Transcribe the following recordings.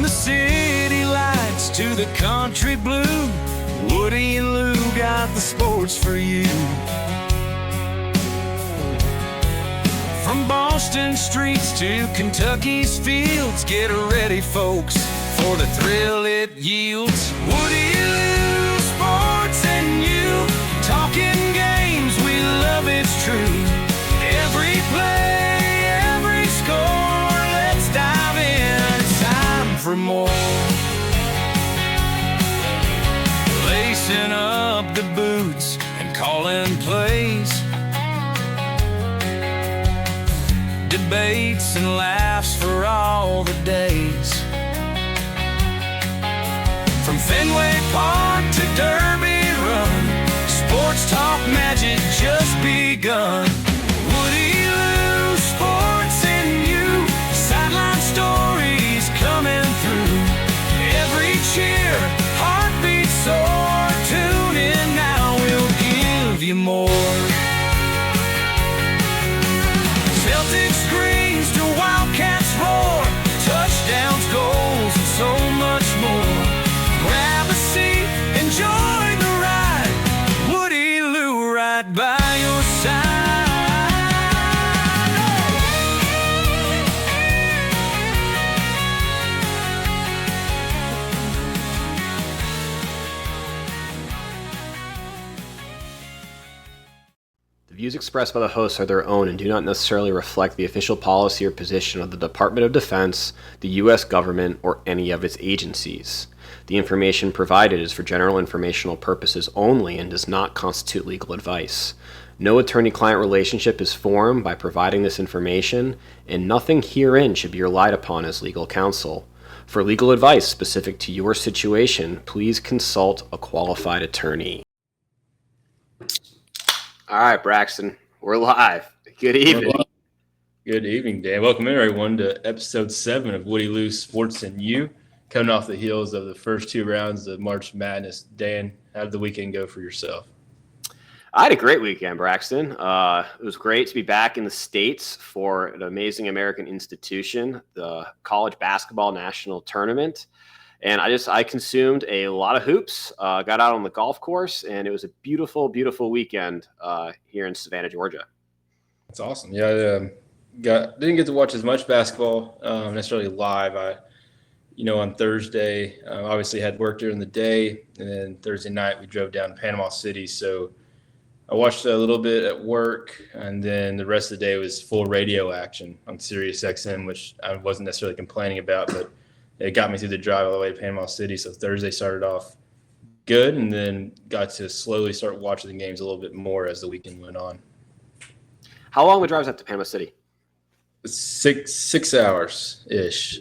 the city lights to the country blue, Woody and Lou got the sports for you. From Boston streets to Kentucky's fields, get ready, folks, for the thrill it yields. Woody and Lou, sports and you, talking games, we love it's true. Every play, every score, let's dive in, it's time for more. Lacing up the boots and calling plays, debates and laughs for all the days. From Fenway Park to Derby Run, sports talk magic just begun. Woody Lou, sports and you, sideline stories coming through. Every cheer, heartbeat soar, tune in now, we'll give you more. Celtics screams to Wildcats roar, touchdowns, goals, and so much more. Grab a seat, enjoy the ride, Woody Lou right by your side. The views expressed by the hosts are their own and do not necessarily reflect the official policy or position of the Department of Defense, the U.S. government, or any of its agencies. The information provided is for general informational purposes only and does not constitute legal advice. No attorney-client relationship is formed by providing this information, and nothing herein should be relied upon as legal counsel. For legal advice specific to your situation, please consult a qualified attorney. All right, Braxton, we're live. Good evening. Good evening, Dan. Welcome everyone to episode 7 of Woody Lou Sports and You, coming off the heels of the first 2 rounds of March Madness. Dan, how did the weekend go for yourself? I had a great weekend, Braxton. It was great to be back in the States for an amazing American institution, the College Basketball National Tournament. And I consumed a lot of hoops, got out on the golf course, and it was a beautiful, beautiful weekend here in Savannah, Georgia. That's awesome. Yeah, I didn't get to watch as much basketball necessarily live. On Thursday, obviously had work during the day, and then Thursday night we drove down to Panama City. So I watched a little bit at work, and then the rest of the day was full radio action on Sirius XM, which I wasn't necessarily complaining about, but it got me through the drive all the way to Panama City. So Thursday started off good, and then got to slowly start watching the games a little bit more as the weekend went on. How long would drives up to Panama City? 6 hours-ish.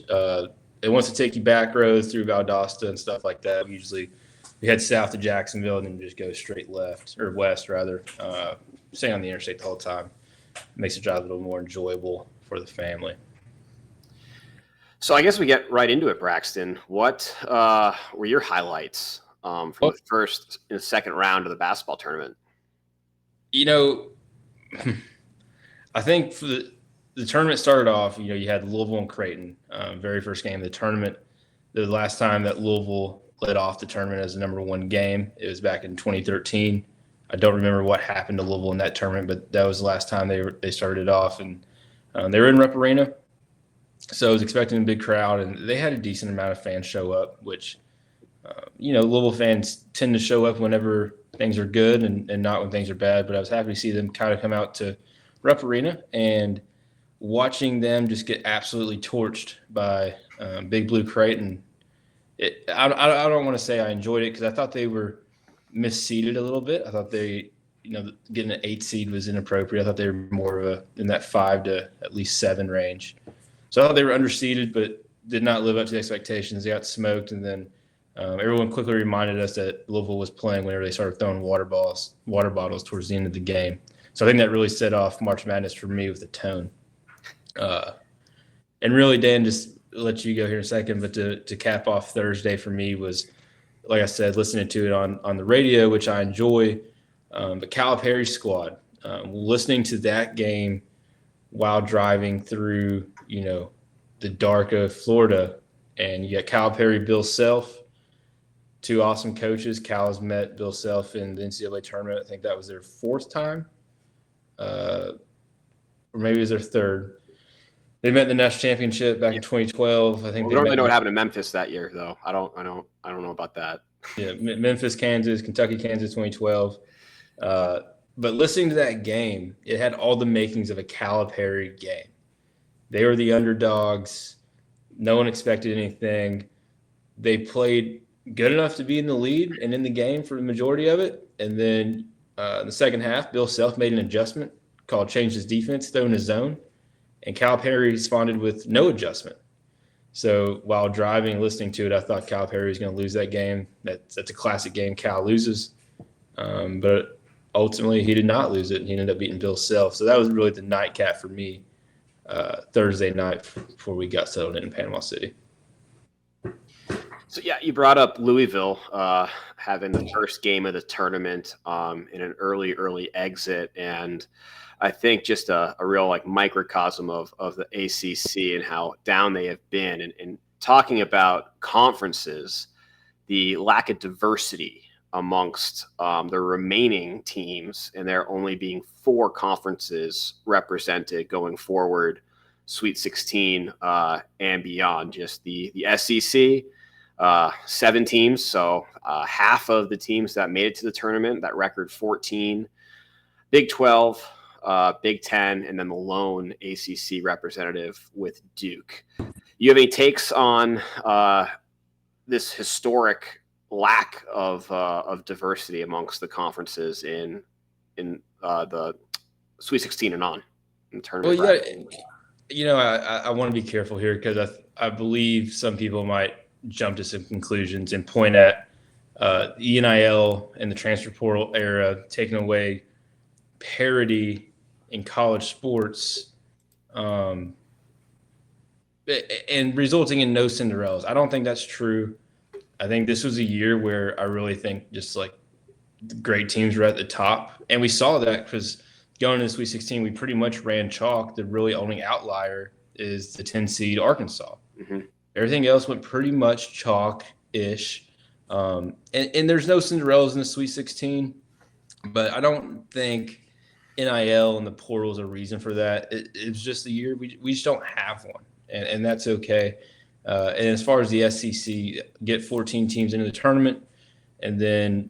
It wants to take you back roads through Valdosta and stuff like that. We head south to Jacksonville and then just go straight left, or west rather, staying on the interstate the whole time. It makes the drive a little more enjoyable for the family. So I guess we get right into it, Braxton. What were your highlights from the first and second round of the basketball tournament? I think for the tournament started off, you had Louisville and Creighton, very first game of the tournament. The last time that Louisville led off the tournament as the number 1 game, it was back in 2013. I don't remember what happened to Louisville in that tournament, but that was the last time they started off, and they were in Rupp Arena. So I was expecting a big crowd, and they had a decent amount of fans show up, which, Louisville fans tend to show up whenever things are good and not when things are bad. But I was happy to see them kind of come out to Rupp Arena, and watching them just get absolutely torched by Big Blue Creighton. I don't want to say I enjoyed it because I thought they were misseeded a little bit. I thought they, getting an 8 seed was inappropriate. I thought they were more in that 5 to at least 7 range. So I thought they were underseeded, but did not live up to the expectations. They got smoked, and then everyone quickly reminded us that Louisville was playing whenever they started throwing water bottles towards the end of the game. So I think that really set off March Madness for me with the tone. And really, Dan, just let you go here in a second, but to cap off Thursday for me was, like I said, listening to it on the radio, which I enjoy. The Calipari's squad, listening to that game while driving through, the dark of Florida, And you got Calipari, Bill Self, two awesome coaches. Cal has met Bill Self in the NCAA tournament. I think that was their fourth time, or maybe it was their third. They met in the national championship back in 2012. I think we don't really know what happened to Memphis that year, though. I don't know about that. Yeah, Memphis, Kansas, Kentucky, Kansas, 2012. But listening to that game, it had all the makings of a Calipari game. They were the underdogs. No one expected anything. They played good enough to be in the lead and in the game for the majority of it. And then in the second half, Bill Self made an adjustment called change his defense, throw in his zone. And Calipari responded with no adjustment. So while driving and listening to it, I thought Calipari was going to lose that game. That's a classic game Cal loses. But ultimately, he did not lose it, and he ended up beating Bill Self. So that was really the nightcap for me Thursday night before we got settled in Panama City. So, yeah, you brought up Louisville having the first game of the tournament in an early exit. And I think just a real like microcosm of the ACC and how down they have been. And talking about conferences, the lack of diversity amongst the remaining teams, and there only being 4 conferences represented going forward, Sweet 16 and beyond. Just the SEC, 7 teams, so half of the teams that made it to the tournament, that record 14, Big 12, Big 10, and then the lone ACC representative with Duke. You have any takes on this historic lack of diversity amongst the conferences in the Sweet 16 and on in tournament? Well, I want to be careful here because I believe some people might jump to some conclusions and point at the NIL and the transfer portal era taking away parity in college sports and resulting in no Cinderellas. I don't think that's true. I think this was a year where I really think just like the great teams were at the top. And we saw that because going into the Sweet 16, we pretty much ran chalk. The really only outlier is the 10 seed Arkansas. Mm-hmm. Everything else went pretty much chalk-ish. And there's no Cinderellas in the Sweet 16, but I don't think NIL and the portal is a reason for that. It's just a year we just don't have one, and that's okay. And as far as the SEC, get 14 teams into the tournament, and then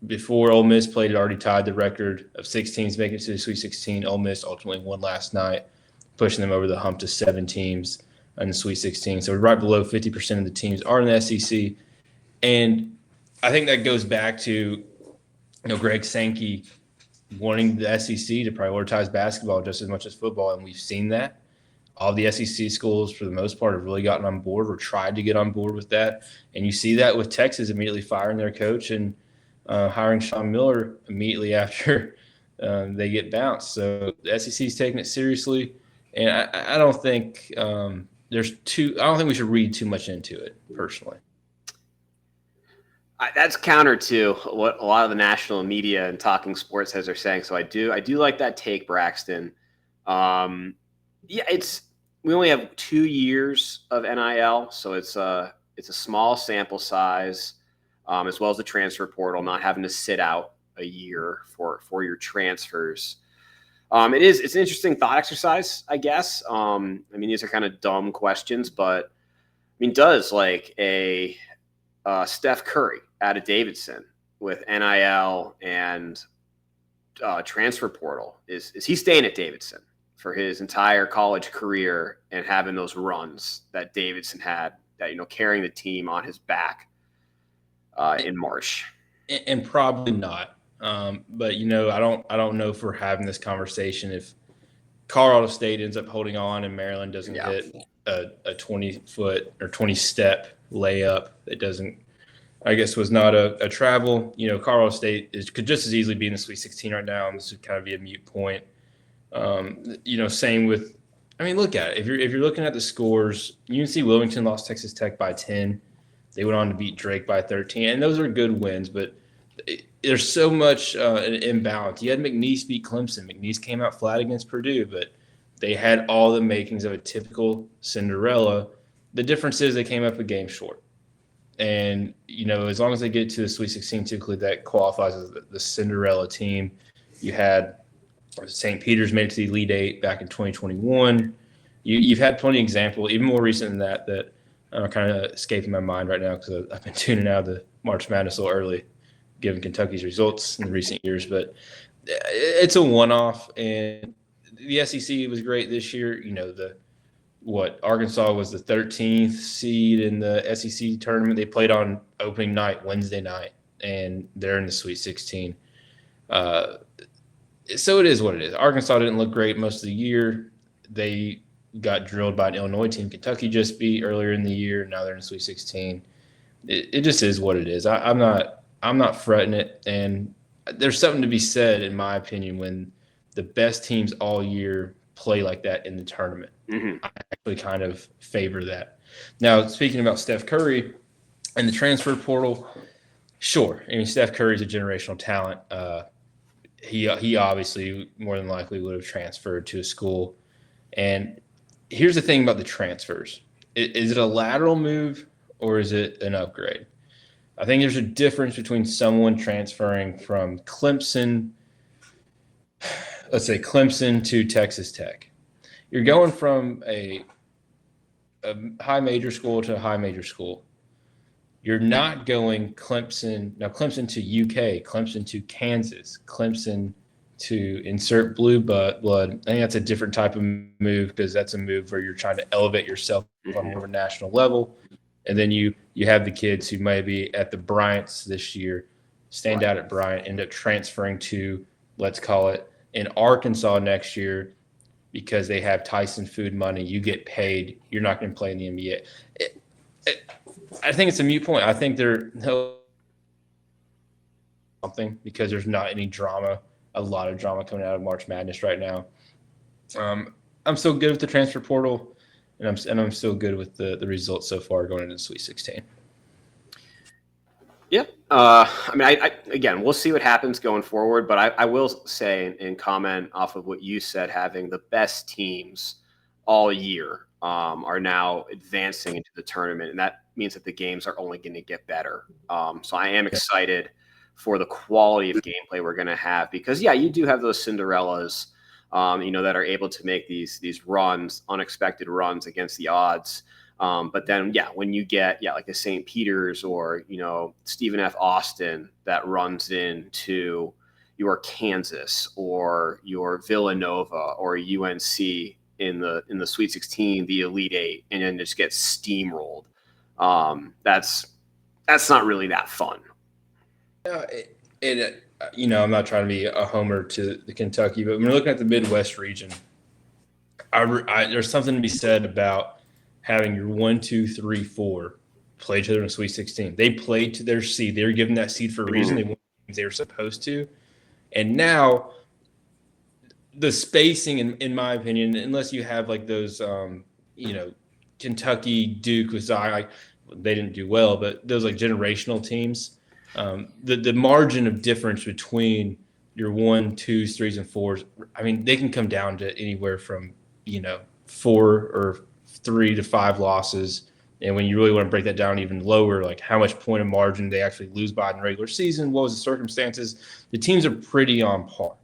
before Ole Miss played, it already tied the record of 6 teams making it to the Sweet 16. Ole Miss ultimately won last night, pushing them over the hump to 7 teams in the Sweet 16. So we're right below 50% of the teams are in the SEC. And I think that goes back to Greg Sankey wanting the SEC to prioritize basketball just as much as football, and we've seen that. All the SEC schools, for the most part, have really gotten on board or tried to get on board with that. And you see that with Texas immediately firing their coach and hiring Sean Miller immediately after they get bounced. So the SEC is taking it seriously, and I don't think I don't think we should read too much into it, personally. That's counter to what a lot of the national media and talking sports heads are saying. So I do like that take, Braxton. We only have 2 years of NIL, so it's a small sample size, as well as the transfer portal, not having to sit out a year for your transfers. It's an interesting thought exercise, I guess. These are kind of dumb questions, but does like a Steph Curry out of Davidson with NIL and transfer portal, is he staying at Davidson for his entire college career and having those runs that Davidson had, that carrying the team on his back in March? And probably not. But I don't know if we're having this conversation if Colorado State ends up holding on and Maryland doesn't hit a 20-foot or 20-step layup that was not a travel. Colorado State could just as easily be in the Sweet 16 right now, and this would kind of be a moot point. Same with, look at it. If you're looking at the scores, UNC Wilmington lost Texas Tech by 10. They went on to beat Drake by 13, and those are good wins, but there's so much an imbalance. You had McNeese beat Clemson. McNeese came out flat against Purdue, but they had all the makings of a typical Cinderella The difference is they came up a game short. And, as long as they get to the Sweet 16, typically that qualifies as the Cinderella team. You had St. Peter's made it to the Elite Eight back in 2021. You've had plenty of examples, even more recent than that are kind of escaping my mind right now because I've been tuning out of the March Madness a little early, given Kentucky's results in the recent years. But it's a one-off, and the SEC was great this year. Arkansas was the 13th seed in the SEC tournament. They played on opening night, Wednesday night, and they're in the Sweet 16. So it is what it is. Arkansas didn't look great most of the year. They got drilled by an Illinois team Kentucky just beat earlier in the year. Now they're in the Sweet 16. It just is what it is. I'm not fretting it, and there's something to be said, in my opinion, when the best teams all year play like that in the tournament. Mm-hmm. I actually kind of favor that. Now, speaking about Steph Curry and the transfer portal, sure. I mean, Steph Curry's a generational talent. He obviously more than likely would have transferred to a school. And here's the thing about the transfers. Is it a lateral move or is it an upgrade? I think there's a difference between someone transferring from Clemson, let's say Clemson to Texas Tech. You're going from a high major school to a high major school. You're not going Clemson to UK, Clemson to Kansas, Clemson to insert blue blood. I think that's a different type of move because that's a move where you're trying to elevate yourself on more of a national level. And then you have the kids who may be at the Bryants this year, stand out at Bryant, end up transferring to, let's call it, in Arkansas next year because they have Tyson food money. You get paid. You're not going to play in the NBA. I think it's a moot point. I think something because there's not any drama, a lot of drama coming out of March Madness right now. I'm still good with the transfer portal, and I'm still good with the results so far going into the Sweet 16. Yep. I again, we'll see what happens going forward, but I will say and comment off of what you said, having the best teams all year are now advancing into the tournament, and that means that the games are only going to get better. So I am excited for the quality of gameplay we're going to have because, yeah, you do have those Cinderellas, that are able to make these runs, unexpected runs against the odds. But then, when you get, like a St. Peter's or, Stephen F. Austin that runs into your Kansas or your Villanova or UNC in the Sweet 16, the Elite Eight, and then just get steamrolled. That's not really that fun. I'm not trying to be a homer to the Kentucky, but when we're looking at the Midwest region, there's something to be said about having your 1, 2, 3, 4 play each other in the Sweet 16. They played to their seed. They were given that seed for a reason. They won the games they were supposed to. And now the spacing, in my opinion, unless you have like those, Kentucky, Duke, they didn't do well, but those like generational teams, the margin of difference between your 1, 2s, 3s, and 4s, I mean, they can come down to anywhere from, 4 or 3 to 5 losses. And when you really want to break that down even lower, like how much point of margin they actually lose by in the regular season, what was the circumstances, the teams are pretty on par.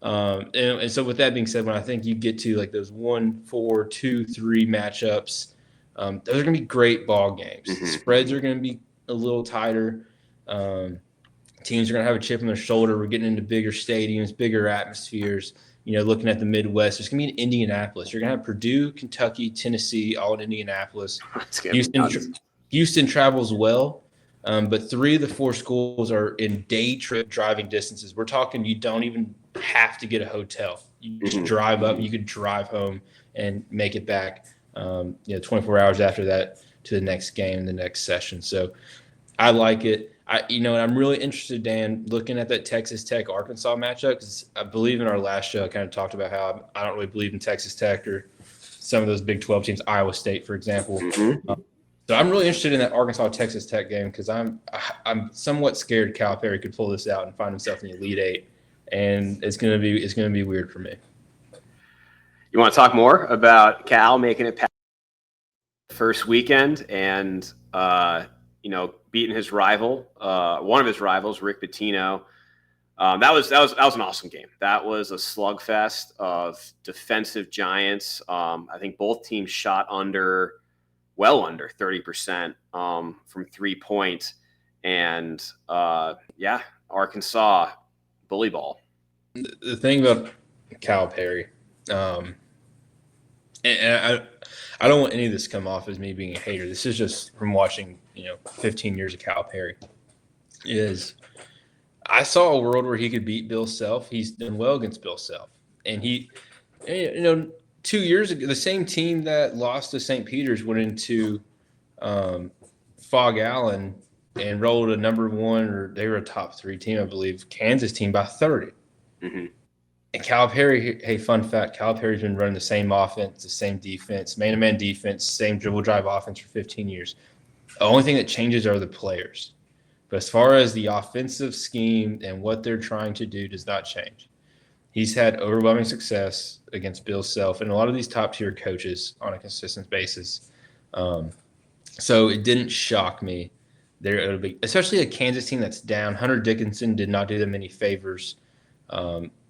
And so with that being said, when I think you get to like those 1, 4, 2, 3 matchups, those are going to be great ball games. Mm-hmm. Spreads are going to be a little tighter. Teams are going to have a chip on their shoulder. We're getting into bigger stadiums, bigger atmospheres. Looking at the Midwest, there's going to be in Indianapolis. You're going to have Purdue, Kentucky, Tennessee, all in Indianapolis. Houston travels well, but 3 of the 4 schools are in day trip driving distances. We're talking you don't even have to get a hotel. You just drive up. You could drive home and make it back 24 hours after that to the next game, the next session. So I like it. And I'm really interested, Dan, looking at that Texas Tech Arkansas matchup, because I believe in our last show I kind of talked about how I don't really believe in Texas Tech or some of those Big 12 teams, Iowa State, for example. Mm-hmm. So I'm really interested in that Arkansas Texas Tech game because I'm somewhat scared Calipari could pull this out and find himself in the Elite Eight, and it's gonna be weird for me. You want to talk more about Cal making it past? first weekend, and beating his rival, one of his rivals, Rick Pitino. That was an awesome game. That was a slugfest of defensive giants. I think both teams shot well under 30% from 3 point, and Arkansas bully ball. The thing about Calipari, and I don't want any of this to come off as me being a hater. This is just from watching 15 years of Calipari. I saw a world where he could beat Bill Self. He's done well against Bill Self, and 2 years ago, the same team that lost to St. Peter's went into Fog Allen and rolled a number one, or they were a top 3 team, I believe, Kansas team by 30. Mm-hmm. And Calipari, hey, fun fact, Calipari's been running the same offense, the same defense, man-to-man defense, same dribble drive offense for 15 years. The only thing that changes are the players. But as far as the offensive scheme and what they're trying to do does not change. He's had overwhelming success against Bill Self and a lot of these top-tier coaches on a consistent basis. So it didn't shock me. It'll be, especially a Kansas team that's down. Hunter Dickinson did not do them any favors.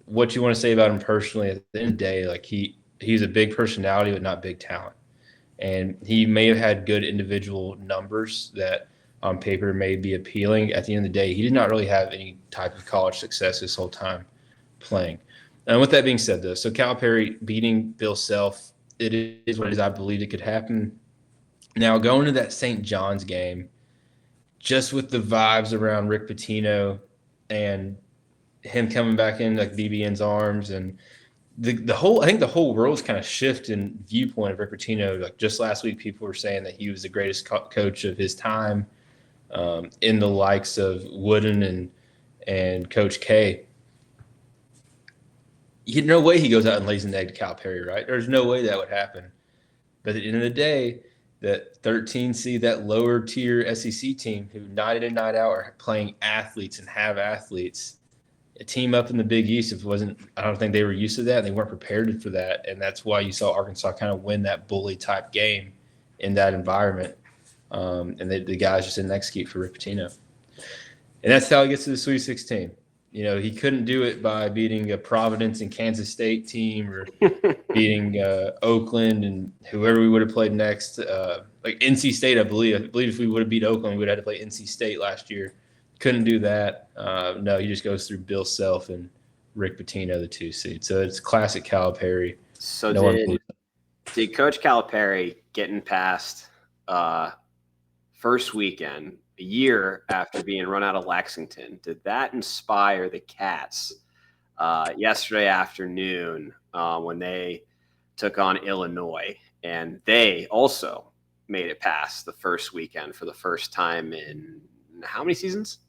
What you want to say about him personally, at the end of the day, like he's a big personality but not big talent. And he may have had good individual numbers that on paper may be appealing. At the end of the day, he did not really have any type of college success this whole time playing. And with that being said, though, so Calipari beating Bill Self, it is what it is. I believe it could happen. Now, going to that St. John's game, just with the vibes around Rick Pitino and him coming back in like BBN's arms, and I think the whole world's kind of shift in viewpoint of Rick Pitino. Like just last week, people were saying that he was the greatest coach of his time, in the likes of Wooden and Coach K. No way he goes out and lays an egg to Calipari, right? There's no way that would happen. But at the end of the day, that 13 seed, that lower tier SEC team who night in and night out are playing athletes and have athletes, a team up in the Big East, I don't think they were used to that. And they weren't prepared for that. And that's why you saw Arkansas kind of win that bully type game in that environment. And the guys just didn't execute for Rick Pitino. And that's how he gets to the Sweet 16. He couldn't do it by beating a Providence and Kansas State team or beating Oakland and whoever we would have played next. Like NC State, I believe. I believe if we would have beat Oakland, we would have had to play NC State last year. Couldn't do that. No, he just goes through Bill Self and Rick Pitino, the 2 seed. So it's classic Calipari. So did Coach Calipari getting past first weekend, a year after being run out of Lexington, did that inspire the Cats yesterday afternoon when they took on Illinois? And they also made it past the first weekend for the first time in how many seasons?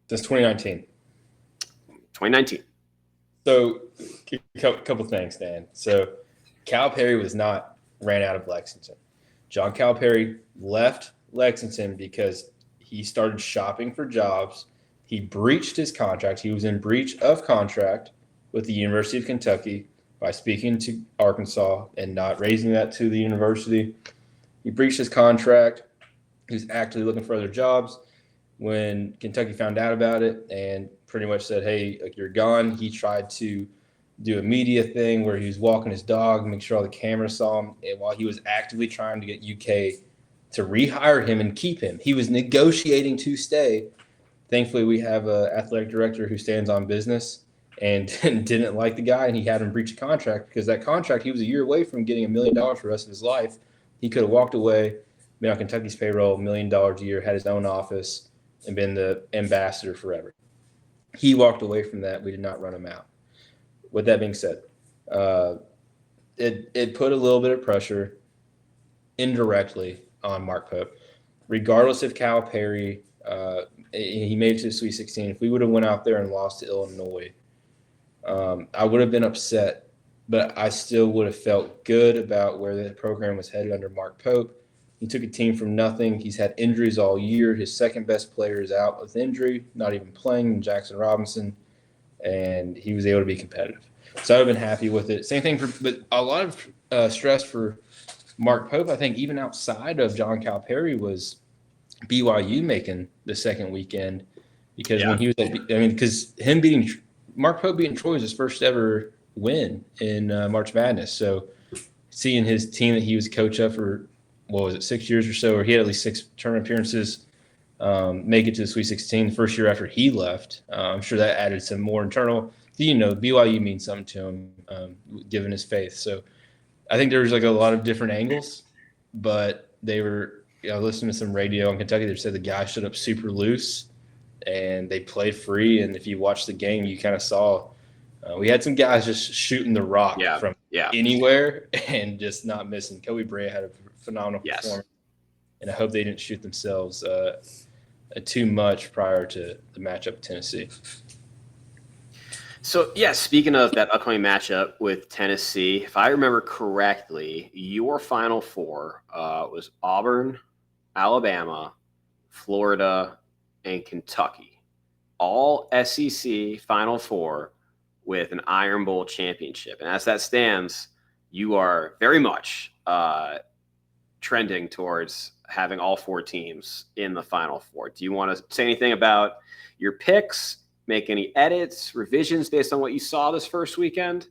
Since 2019. 2019. So a couple things, Dan. So Calipari was not ran out of Lexington. John Calipari left Lexington because he started shopping for jobs. He breached his contract. He was in breach of contract with the University of Kentucky by speaking to Arkansas and not raising that to the university. He breached his contract. He was actively looking for other jobs. When Kentucky found out about it and pretty much said, hey, like, you're gone, he tried to do a media thing where he was walking his dog, make sure all the cameras saw him. And while he was actively trying to get UK to rehire him and keep him, he was negotiating to stay. Thankfully, we have an athletic director who stands on business and didn't like the guy, and he had him breach a contract because that contract, he was a year away from getting $1 million for the rest of his life. He could have walked away, been on Kentucky's payroll, $1 million a year, had his own office, and been the ambassador forever. He walked away from that. We did not run him out. With that being said, it put a little bit of pressure indirectly on Mark Pope. Regardless if Calipari, he made it to the Sweet 16. If we would have went out there and lost to Illinois, I would have been upset, but I still would have felt good about where the program was headed under Mark Pope. He took a team from nothing. He's had injuries all year. His second best player is out with injury, not even playing, Jackson Robinson, and he was able to be competitive. So I've been happy with it. Same thing but a lot of stress for Mark Pope, I think even outside of John Calipari, was BYU making the second weekend because when he was because him beating Mark Pope beating Troy was his first ever win in March Madness. So seeing his team that he was coach of for, 6 years or so, or he had at least 6 tournament appearances, make it to the Sweet 16 the first year after he left. I'm sure that added some more internal. BYU means something to him, given his faith. So I think there was like a lot of different angles, but they were, listening to some radio in Kentucky, they said the guys stood up super loose and they played free. And if you watch the game, you kind of saw we had some guys just shooting the rock from anywhere and just not missing. Kobe Bryant had a phenomenal performance, and I hope they didn't shoot themselves too much prior to the matchup with Tennessee. So, speaking of that upcoming matchup with Tennessee, if I remember correctly, your Final Four was Auburn, Alabama, Florida, and Kentucky. All SEC Final Four with an Iron Bowl championship. And as that stands, you are very much trending towards having all 4 teams in the Final Four. Do you want to say anything about your picks? Make any edits, revisions based on what you saw this first weekend?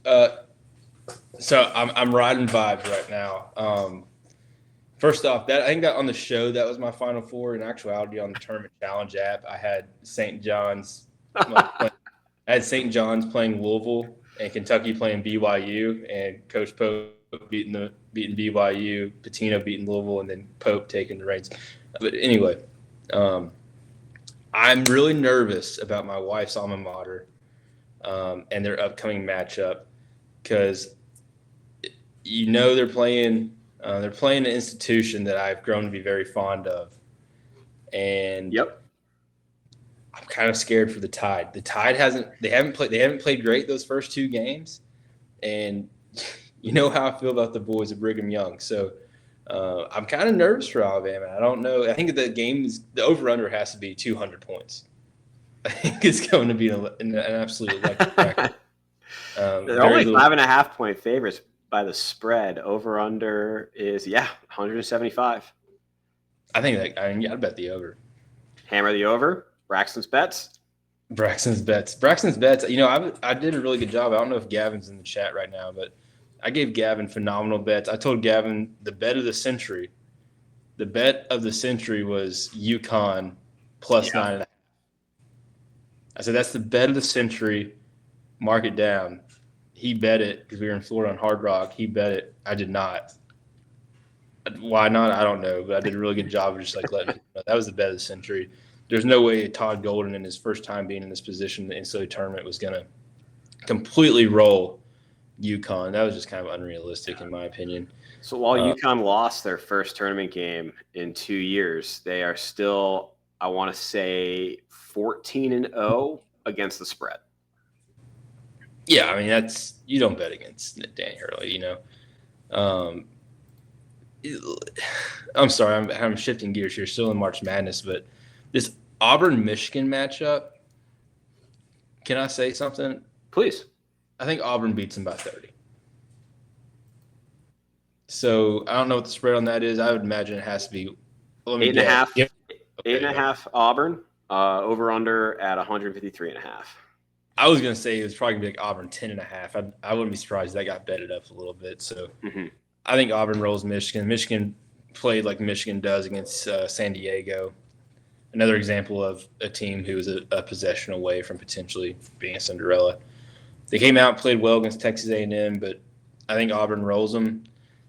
So I'm riding vibes right now. First off, I think that on the show that was my Final Four. In actuality, on the Tournament Challenge app, I had St. John's. I had St. John's playing Louisville and Kentucky playing BYU, and Coach Pope beating BYU, Pitino beating Louisville, and then Pope taking the reins. But anyway. I'm really nervous about my wife's alma mater and their upcoming matchup because they're playing an institution that I've grown to be very fond of, and I'm kind of scared for the Tide. The Tide they haven't played great those first 2 games, and you know how I feel about the boys of Brigham Young, so. I'm kind of nervous for Alabama. I don't know. I think the over-under has to be 200 points. I think it's going to be an absolute electric record. They're only 5.5 point favorites by the spread. Over-under is 175. I'd bet the over. Hammer the over. Braxton's bets. Braxton's bets. I did a really good job. I don't know if Gavin's in the chat right now, but I gave Gavin phenomenal bets. I told Gavin the bet of the century. The bet of the century was UConn plus 9.5. I said, that's the bet of the century. Mark it down. He bet it because we were in Florida on Hard Rock. He bet it. I did not. Why not? I don't know, but I did a really good job of just letting him know. That was the bet of the century. There's no way Todd Golden, in his first time being in this position in the NCAA tournament, was going to completely roll UConn. That was just kind of unrealistic in my opinion. So while UConn lost their first tournament game in 2 years, they are still, I want to say, 14-0 against the spread. Yeah, I mean, you don't bet against Danny Hurley, I'm sorry, I'm shifting gears here, still in March Madness, but this Auburn-Michigan matchup, can I say something? Please. I think Auburn beats them by 30. So I don't know what the spread on that is. I would imagine it has to be 8.5. Yep. 8.5 Auburn. Over under at 153.5. I was gonna say it was probably gonna be like Auburn 10.5. I wouldn't be surprised if that got betted up a little bit. So I think Auburn rolls Michigan. Michigan played like Michigan does against San Diego. Another example of a team who was a possession away from potentially being a Cinderella. They came out and played well against Texas A&M, but I think Auburn rolls them.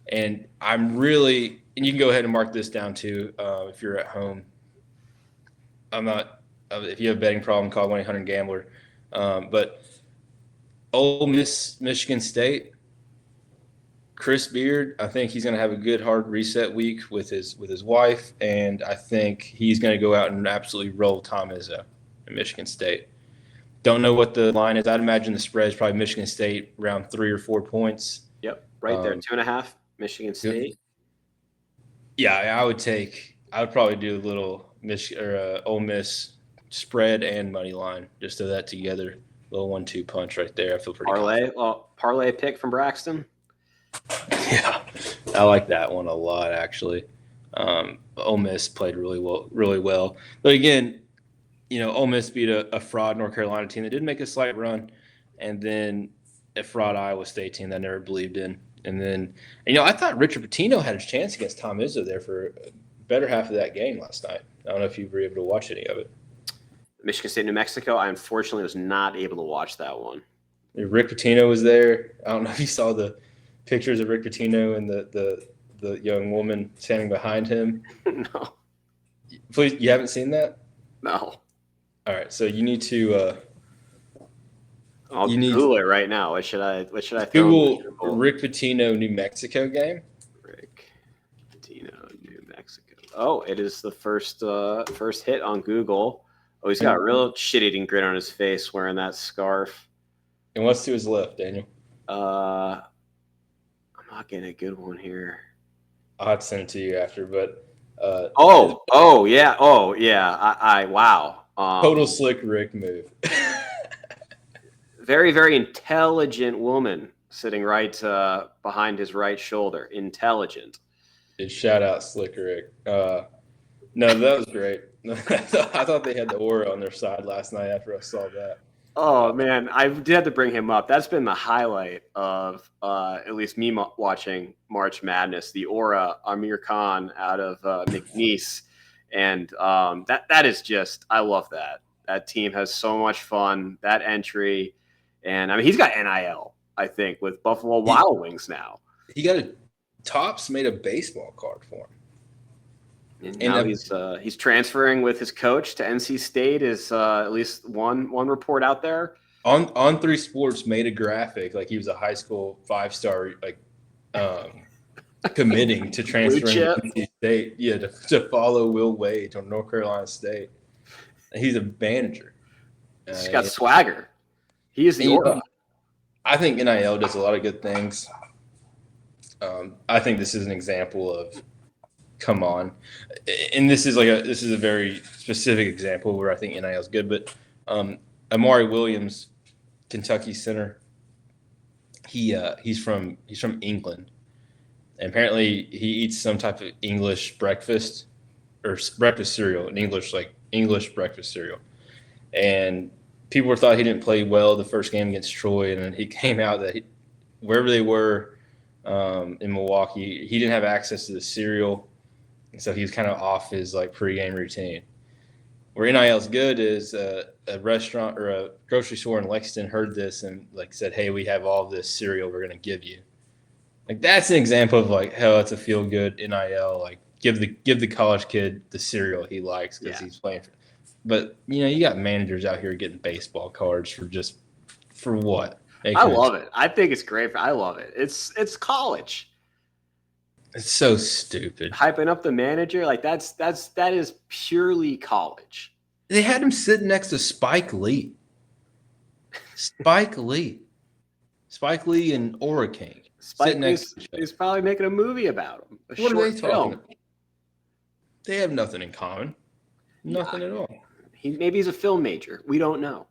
And I'm really – and you can go ahead and mark this down too if you're at home. I'm not – if you have a betting problem, call 1-800-GAMBLER. But Ole Miss, Michigan State, Chris Beard, I think he's going to have a good hard reset week with his wife, and I think he's going to go out and absolutely roll Tom Izzo in Michigan State. Don't know what the line is. I'd imagine the spread is probably Michigan State around 3 or 4 points. Yep, right there, 2.5 Michigan State. Yeah, I would probably do a little Ole Miss spread and money line, just throw that together. A little 1-2 punch right there. I feel pretty parlay pick from Braxton. Yeah, I like that one a lot, actually. Ole Miss played really well. But again, Ole Miss beat a fraud North Carolina team that did make a slight run, and then a fraud Iowa State team that I never believed in. And then, I thought Richard Pitino had a chance against Tom Izzo there for a better half of that game last night. I don't know if you were able to watch any of it. Michigan State, New Mexico. I unfortunately was not able to watch that one. Rick Pitino was there. I don't know if you saw the pictures of Rick Pitino and the young woman standing behind him. No. Please, you haven't seen that? No. All right, so you need to. I'll Google it right now. What should I Google Rick Pitino New Mexico game? Rick Pitino New Mexico. Oh, it is the first hit on Google. Oh, he's got a real shit-eating grin on his face wearing that scarf. And what's to his left, Daniel? I'm not getting a good one here. I'll have to send it to you after, but yeah. I wow. Total slick Rick move. Very, very intelligent woman sitting right behind his right shoulder. Intelligent. Shout out Slick Rick. No, that was great. I thought they had the aura on their side last night after I saw that. Oh, man, I did have to bring him up. That's been the highlight of at least me watching March Madness, the aura Amir Khan out of McNeese. And that is just – I love that. That team has so much fun, that entry. And, I mean, he's got NIL, I think, with Buffalo Wild Wings now. He got Topps made a baseball card for him. And now he's transferring with his coach to NC State. Is at least one report out there. On 3 Sports made a graphic like he was a high school 5-star committing to transferring to NC State. Yeah, to follow Will Wade to North Carolina State. He's a manager. He's got swagger. He is the aura. I think NIL does a lot of good things. I think this is an example of. Come on, and this is a very specific example where I think NIL is good. But Amari Williams, Kentucky center, he's from England, and apparently he eats some type of English breakfast or breakfast cereal, English breakfast cereal, and people thought he didn't play well the first game against Troy, and then he came out that wherever they were in Milwaukee, he didn't have access to the cereal. And so he was kind of off his pregame routine. Where NIL is good is a restaurant or a grocery store in Lexington heard this and said, "Hey, we have all this cereal we're going to give you." That's an example of hell, it's a feel good NIL. Give the college kid the cereal he likes because he's playing. But you got managers out here getting baseball cards for what? I love it. I think it's great. I love it. It's college. It's so stupid. Hyping up the manager, that is purely college. They had him sitting next to Spike Lee. Spike Lee and Aura King. Spike is probably making a movie about him. What are they talking about? They have nothing in common. Nothing at all. Maybe he's a film major. We don't know.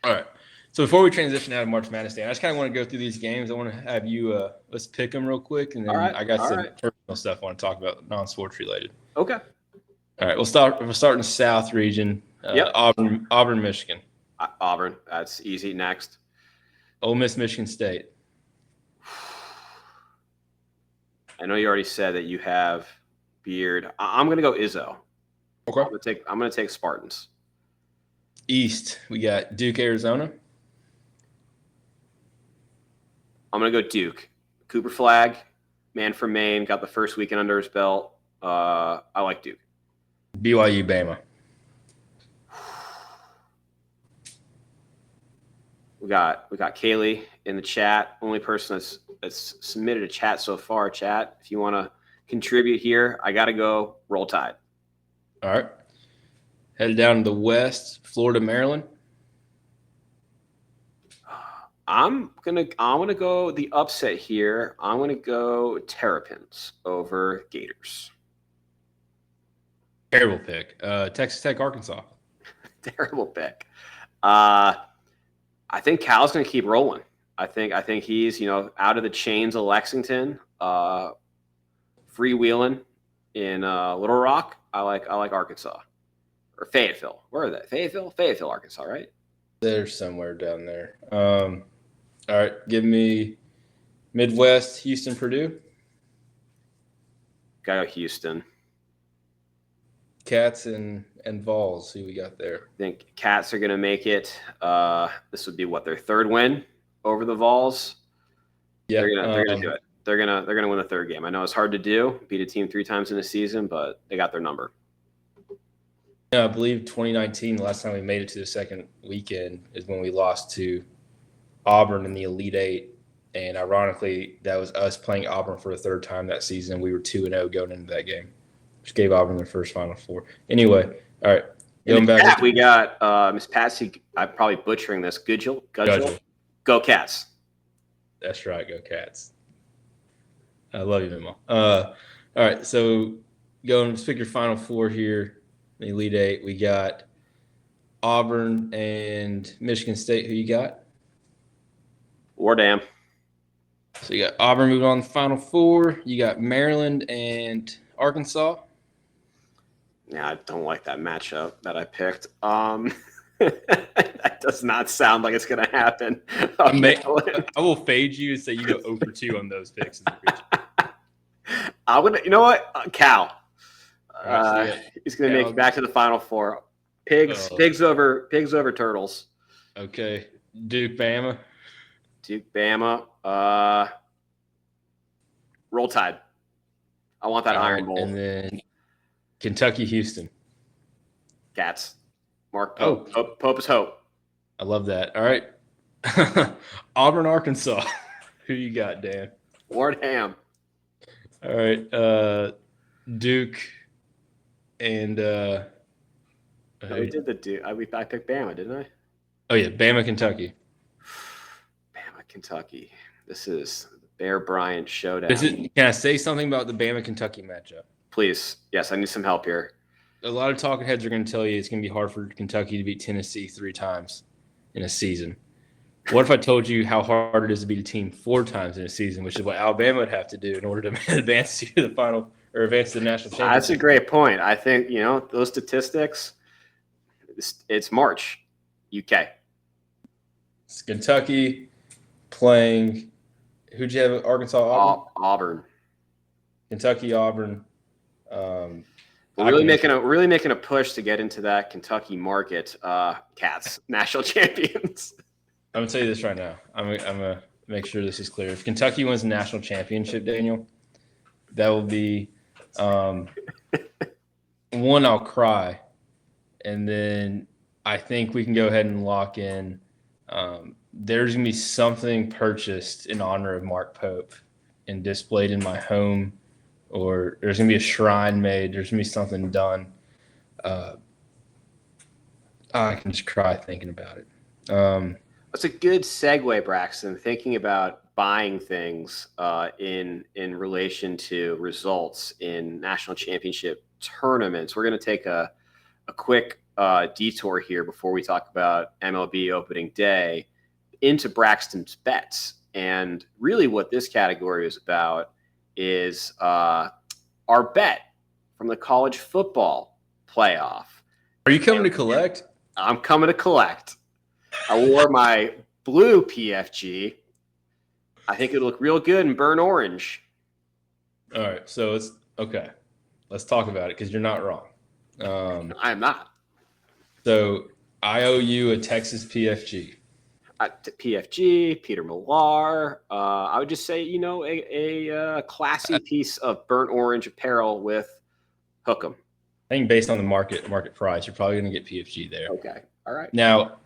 All right. So before we transition out of March Madness Day, I just kind of want to go through these games. I want to have you let's pick them real quick, and then I got some personal stuff I want to talk about, non-sports related. Okay. All right. We'll start in the South region. Auburn, Michigan. Auburn. That's easy. Next. Ole Miss, Michigan State. I know you already said that you have Beard. I'm going to go Izzo. Okay. I'm going to take Spartans. East, we got Duke, Arizona. I'm going to go Duke. Cooper Flag, man from Maine, got the first weekend under his belt. I like Duke. BYU, Bama. We got Kaylee in the chat. Only person that's submitted a chat so far. Chat, if you want to contribute here, I got to go Roll Tide. All right. Headed down to the west, Florida, Maryland. I'm gonna go the upset here. I'm gonna go Terrapins over Gators. Terrible pick. Texas Tech, Arkansas. Terrible pick. I think Cal's gonna keep rolling. I think he's out of the chains of Lexington. freewheeling in Little Rock, I like Arkansas or Fayetteville. Where are they? Fayetteville, Arkansas, right? They're somewhere down there. All right, give me Midwest, Houston, Purdue. Gotta go Houston. Cats and Vols. Who we got there? I think Cats are gonna make it. This would be their third win over the Vols. Yeah, they're gonna do it. They're gonna win the third game. I know it's hard to do, beat a team 3 times in a season, but they got their number. Yeah, I believe 2019, the last time we made it to the second weekend, is when we lost to Auburn in the Elite Eight. And ironically, that was us playing Auburn for the third time that season. We were 2-0 going into that game, which gave Auburn their first Final Four. Anyway, all right. Going back, we got Miss Patsy. I'm probably butchering this. Gudgel. Go Cats. That's right. Go Cats. I love you, Mimo. All right. So let's pick your Final Four here. The Elite Eight. We got Auburn and Michigan State. Who you got? War Dam. So you got Auburn moving on to the Final Four. You got Maryland and Arkansas. Yeah, I don't like that matchup that I picked. That does not sound like it's going to happen. I will fade you and say you go 0 for 2 on those picks. I'm gonna, you know what? Cal. Right, he's going to make it back to the Final Four. Pigs over Turtles. Okay, Duke, Bama. Roll Tide. I want that Iron Bowl. And then Kentucky, Houston. Cats. Mark Pope. Pope is hope. I love that. All right. Auburn, Arkansas. Who you got, Dan? Ward Ham. All right. Duke and we did the Duke. I picked Bama, didn't I? Oh yeah, Bama, Kentucky. Kentucky. This is the Bear Bryant showdown. Can I say something about the Bama-Kentucky matchup? Please. Yes, I need some help here. A lot of talking heads are going to tell you it's going to be hard for Kentucky to beat Tennessee 3 times in a season. What if I told you how hard it is to beat a team 4 times in a season, which is what Alabama would have to do in order to advance to the final or advance to the national championship? That's a great point. I think, those statistics, it's March, UK. It's Kentucky playing – who'd you have, Arkansas, Auburn. Kentucky, Auburn. We're really making a push to get into that Kentucky market. Cats, national champions. I'm going to tell you this right now. I'm gonna make sure this is clear. If Kentucky wins the national championship, Daniel, that will be one, I'll cry. And then I think we can go ahead and lock in there's going to be something purchased in honor of Mark Pope and displayed in my home, or there's going to be a shrine made. There's going to be something done. I can just cry thinking about it. That's a good segue, Braxton, thinking about buying things in relation to results in national championship tournaments. We're going to take a quick detour here before we talk about MLB opening day into Braxton's bets. And really what this category is about is our bet from the college football playoff. Are you coming to collect? I'm coming to collect. I wore my blue PFG. I think it'll look real good in burnt orange. All right. So it's okay. Let's talk about it because you're not wrong. I'm not. So I owe you a Texas PFG. PFG, Peter Millar. I would just say, a classy piece of burnt orange apparel with Hook'em. I think based on the market price, you're probably going to get PFG there. Okay. All right. Now,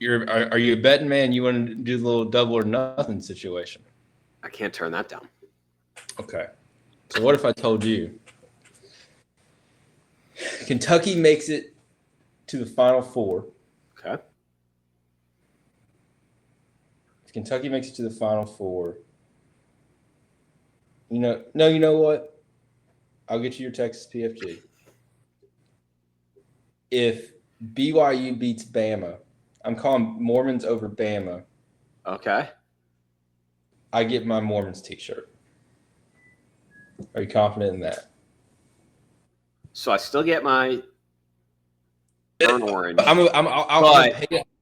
are you a betting man? You want to do the little double or nothing situation? I can't turn that down. Okay. So what if I told you Kentucky makes it to the Final Four? Okay. If Kentucky makes it to the Final Four, you know what? I'll get you your Texas PFG. If BYU beats Bama, I'm calling Mormons over Bama. Okay. I get my Mormons t-shirt. Are you confident in that? So I still get my burn orange.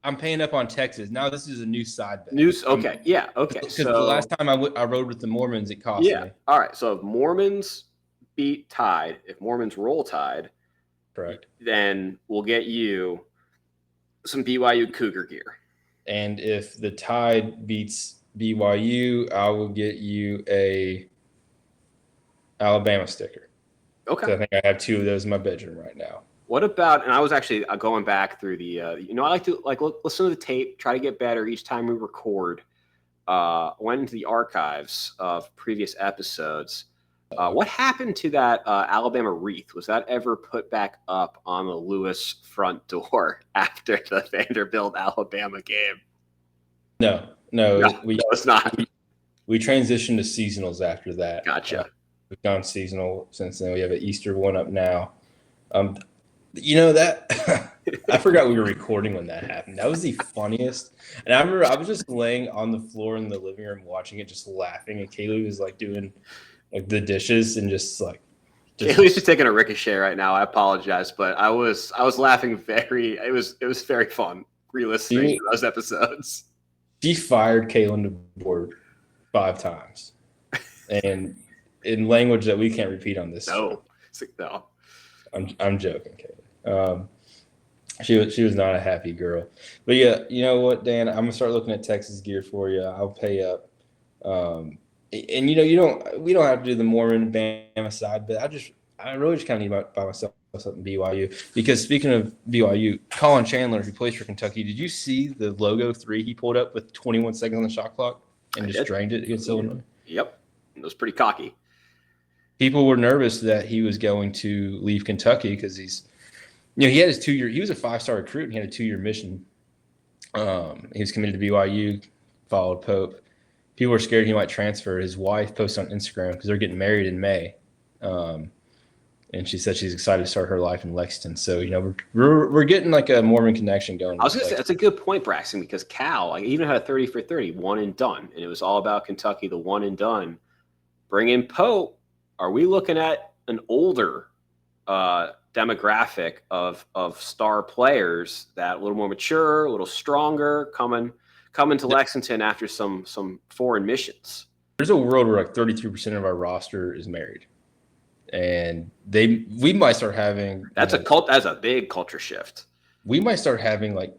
I'm paying up on Texas. Now this is a new side bet. News. Okay. Yeah. Okay. Because the last time I rode with the Mormons, it cost me. All right. So if Mormons beat Tide, if Mormons roll Tide, correct, then we'll get you some BYU Cougar gear. And if the Tide beats BYU, I will get you a Alabama sticker. Okay. So I think I have 2 of those in my bedroom right now. What about, and I was actually going back through the, I like to listen to the tape, try to get better each time we record. Went into the archives of previous episodes. What happened to that Alabama wreath? Was that ever put back up on the Lewis front door after the Vanderbilt Alabama game? No, it's not. We transitioned to seasonals after that. Gotcha. We've gone seasonal since then. We have an Easter one up now. That I forgot we were recording when that happened. That was the funniest. And I remember I was just laying on the floor in the living room watching it, just laughing. And Kaylee was like doing like the dishes and Kaylee's just taking a ricochet right now. I apologize, but I was laughing it was very fun re-listening to those episodes. She fired Kaylin to board 5 times. And in language that we can't repeat on this. No. I'm joking, Kaylee. She was not a happy girl. But yeah, you know what, Dan? I'm gonna start looking at Texas gear for you. I'll pay up. And we don't have to do the Mormon Bama side, but I really just kind of need to buy myself something BYU. Because speaking of BYU, Colin Chandler, who plays for Kentucky, did you see the logo 3 he pulled up with 21 seconds on the shot clock and just drained it against Illinois? Yep, it was pretty cocky. People were nervous that he was going to leave Kentucky because he had his 2-year. He was a 5-star recruit and he had a 2-year mission. He was committed to BYU, followed Pope. People were scared he might transfer. His wife posted on Instagram because they're getting married in May, and she said she's excited to start her life in Lexington. So we're getting like a Mormon connection going. I was gonna say that's a good point, Braxton, because Cal even had a 30 for 30, one and done, and it was all about Kentucky, the one and done. Bring in Pope. Are we looking at an older demographic of star players that a little more mature, a little stronger, coming to Lexington after some foreign missions? There's a world where like 33% of our roster is married, and we might start having that's a big culture shift. We might start having like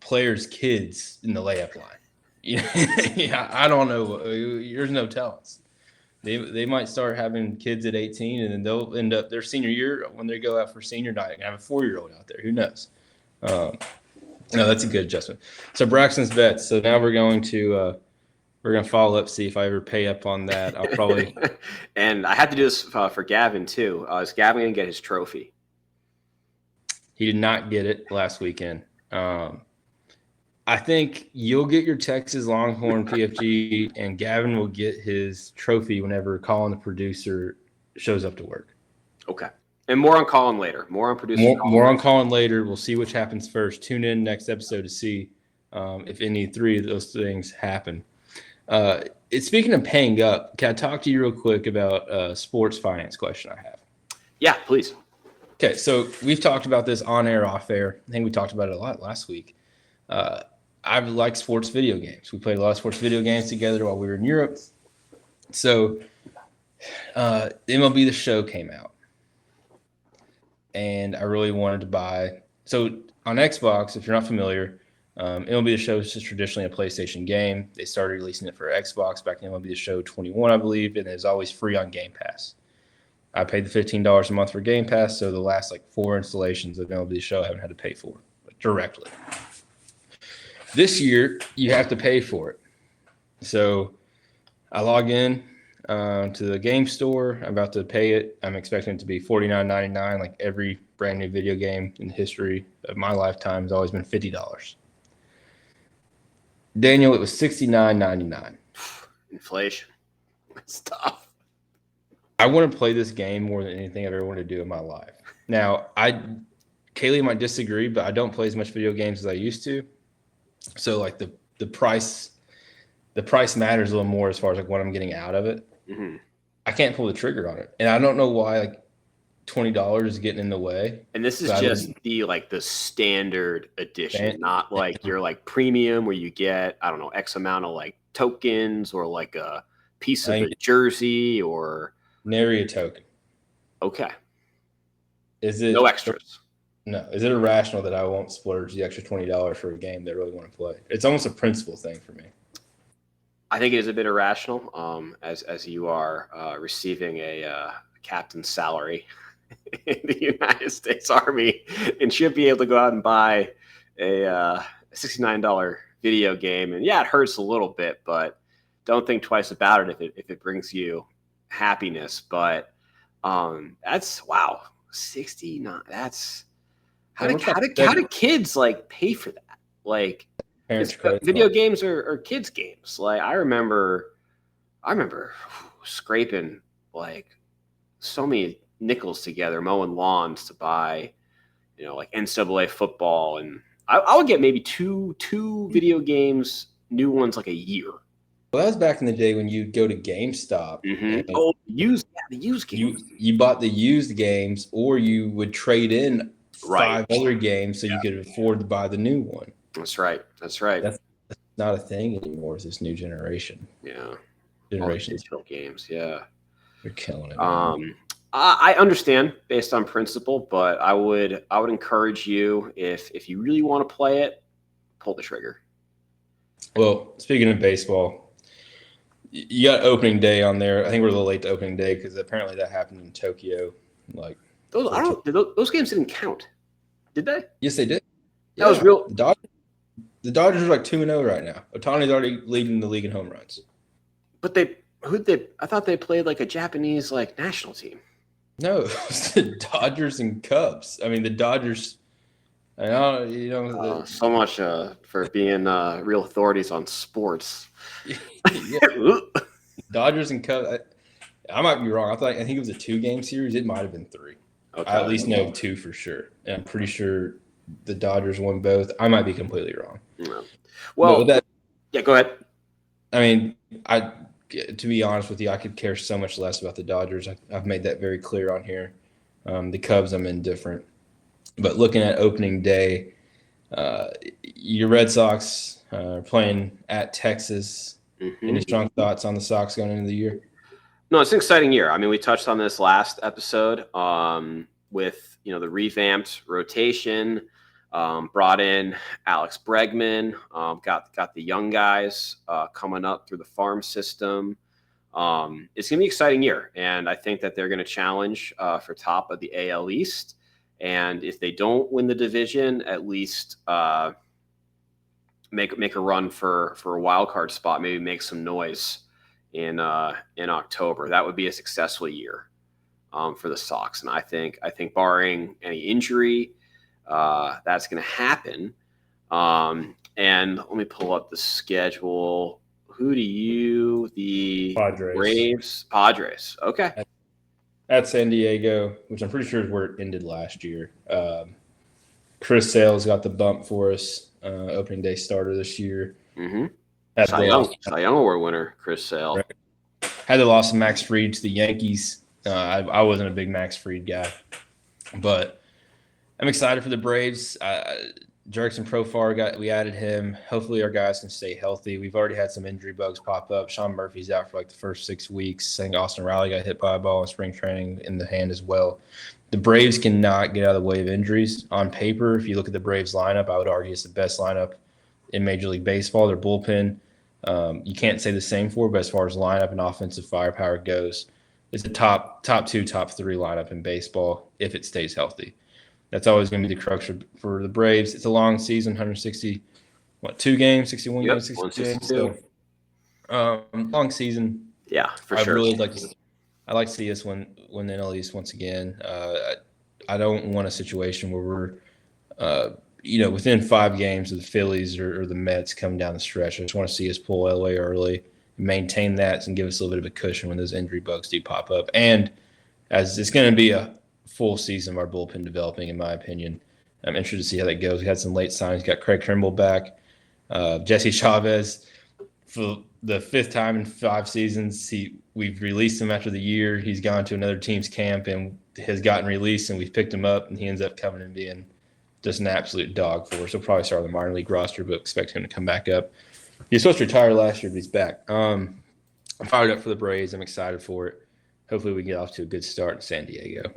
players' kids in the layup line. Yeah, I don't know. There's no telling. They might start having kids at 18, and then they'll end up their senior year when they go out for senior night and have a 4-year-old out there. Who knows? No, that's a good adjustment. So Braxton's bets. So now we're going to follow up, see if I ever pay up on that. I'll probably. And I had to do this for Gavin too. Is Gavin going to get his trophy? He did not get it last weekend. I think you'll get your Texas Longhorn PFG, and Gavin will get his trophy whenever Colin, the producer, shows up to work. Okay. And more on Colin later. More on producer. More on Colin later. We'll see which happens first. Tune in next episode to see if any 3 of those things happen. Speaking of paying up, can I talk to you real quick about a sports finance question I have? Yeah, please. Okay, so we've talked about this on air, off air. I think we talked about it a lot last week. I like sports video games. We played a lot of sports video games together while we were in Europe. So MLB The Show came out. And I really wanted to buy. So on Xbox, if you're not familiar, MLB The Show is just traditionally a PlayStation game. They started releasing it for Xbox back in MLB The Show 21, I believe, and it's always free on Game Pass. I paid the $15 a month for Game Pass, so the last 4 installations of MLB The Show I haven't had to pay for directly. This year, you have to pay for it. So I log in to the game store. I'm about to pay it. I'm expecting it to be $49.99. Like every brand new video game in the history of my lifetime has always been $50. Daniel, it was $69.99. Inflation. That's tough. I want to play this game more than anything I've ever wanted to do in my life. Now, Kaylee might disagree, but I don't play as much video games as I used to. So the price matters a little more as far as what I'm getting out of it. Mm-hmm. I can't pull the trigger on it, and I don't know why. Like $20 is getting in the way. And this is just the standard edition, not like your like premium where you get, I don't know, X amount of like tokens or like a piece of the jersey or nary a token. Okay. Is it no extras? No. Is it irrational that I won't splurge the extra $20 for a game that I really want to play? It's almost a principle thing for me. I think it is a bit irrational, as you are receiving a captain's salary in the United States Army and should be able to go out and buy a $69 video game. And yeah, it hurts a little bit, but don't think twice about it if it brings you happiness. But that's wow, 69. That's how do kids like pay for that? Like video games are kids games. Like I remember scraping like so many nickels together, mowing lawns to buy, like NCAA football, and I would get maybe two video games, new ones like a year. Well, that was back in the day when you'd go to GameStop. Mm-hmm. Oh, the used games. You bought the used games, or you would trade in 5 other games so you could afford to buy the new one. That's right. That's not a thing anymore with this new generation. Yeah. Generation digital games. Yeah. They're killing it. Man. I understand based on principle, but I would encourage you if you really want to play it, pull the trigger. Well, speaking of baseball, you got opening day on there. I think we're a little late to opening day because apparently that happened in Tokyo. Like those games didn't count, did they? Yes, they did. That was real. The Dodgers are like 2-0 right now. Ohtani's already leading the league in home runs. But I thought they played like a Japanese like national team. No, it was the Dodgers and Cubs. I mean, the Dodgers. So much for being real authorities on sports. Dodgers and Cubs. I might be wrong. I think it was a 2-game series. It might have been 3. Okay. I at least know 2 for sure. And I'm pretty sure the Dodgers won both. I might be completely wrong. No. Well, go ahead. I mean, to be honest with you, I could care so much less about the Dodgers. I've made that very clear on here. The Cubs, I'm indifferent. But looking at opening day, your Red Sox are playing at Texas. Mm-hmm. Any strong thoughts on the Sox going into the year? No, it's an exciting year. I mean, we touched on this last episode with the revamped rotation. Brought in Alex Bregman, got the young guys coming up through the farm system. It's going to be an exciting year, and I think that they're going to challenge for top of the AL East. And if they don't win the division, at least make a run for a wild card spot, maybe make some noise in October. That would be a successful year for the Sox, and I think barring any injury. That's going to happen. And let me pull up the schedule. Who do the Padres. Braves? Padres. Okay. At San Diego, which I'm pretty sure is where it ended last year. Chris Sale's got the bump for us. Opening day starter this year. Mm-hmm. Cy Young Award winner, Chris Sale. Right. Had the loss of Max Fried to the Yankees. I wasn't a big Max Fried guy, but I'm excited for the Braves. Jurickson Profar, we added him. Hopefully our guys can stay healthy. We've already had some injury bugs pop up. Sean Murphy's out for like the first 6 weeks. I think Austin Riley got hit by a ball in spring training in the hand as well. The Braves cannot get out of the way of injuries. On paper, if you look at the Braves lineup, I would argue it's the best lineup in Major League Baseball. Their bullpen, you can't say the same for, but as far as lineup and offensive firepower goes, it's the top 2, top 3 lineup in baseball if it stays healthy. That's always going to be the crux for the Braves. It's a long season, 2 games, 61 games, 62 games. So, long season. Yeah, for sure. I'd like to see us win the NL East once again. I don't want a situation where we're, within 5 games of the Phillies or the Mets coming down the stretch. I just want to see us pull away early, maintain that, and give us a little bit of a cushion when those injury bugs do pop up. And as it's going to be a full season of our bullpen developing, in my opinion. I'm interested to see how that goes. We had some late signings. Got Craig Trimble back. Jesse Chavez for the 5th time in 5 seasons. We've released him after the year. He's gone to another team's camp and has gotten released, and we've picked him up, and he ends up coming and being just an absolute dog for us. He'll probably start on the minor league roster, but expect him to come back up. He was supposed to retire last year, but he's back. I'm fired up for the Braves. I'm excited for it. Hopefully we get off to a good start in San Diego.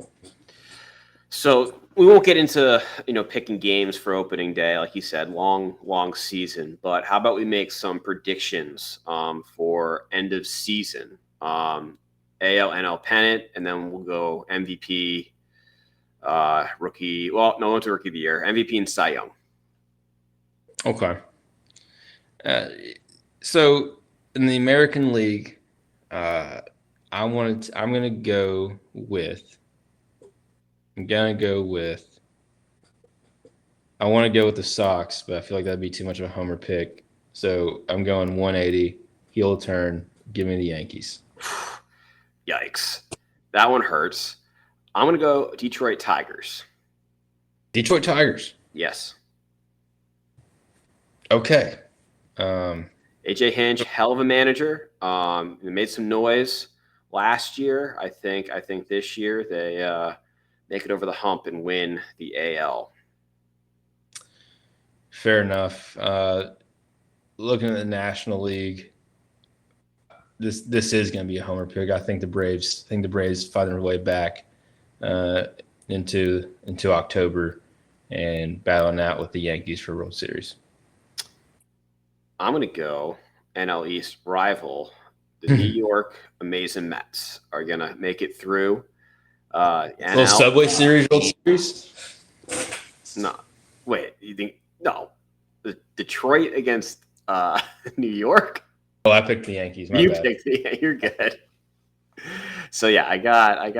So we won't get into, picking games for opening day. Like you said, long season. But how about we make some predictions for end of season? AL, NL pennant, and then we'll go MVP, rookie. Well, no one's a rookie of the year. MVP and Cy Young. Okay. So in the American League, I want to go with the Sox, but I feel like that'd be too much of a homer pick. So I'm going 180, heel turn. Give me the Yankees. Yikes. That one hurts. I'm going to go Detroit Tigers. Detroit Tigers. Yes. Okay. AJ Hinch, hell of a manager. They made some noise last year. I think this year they make it over the hump and win the AL. Fair enough. Looking at the National League, this is going to be a homer pick. I think the Braves find their way back into October and battling out with the Yankees for World Series. I'm going to go NL East rival. The New York Amazing Mets are going to make it through. Little Subway Series, World Series? No. Wait, you think – no. The Detroit against New York? Oh, I picked the Yankees. My bad. You're good. So, yeah, I got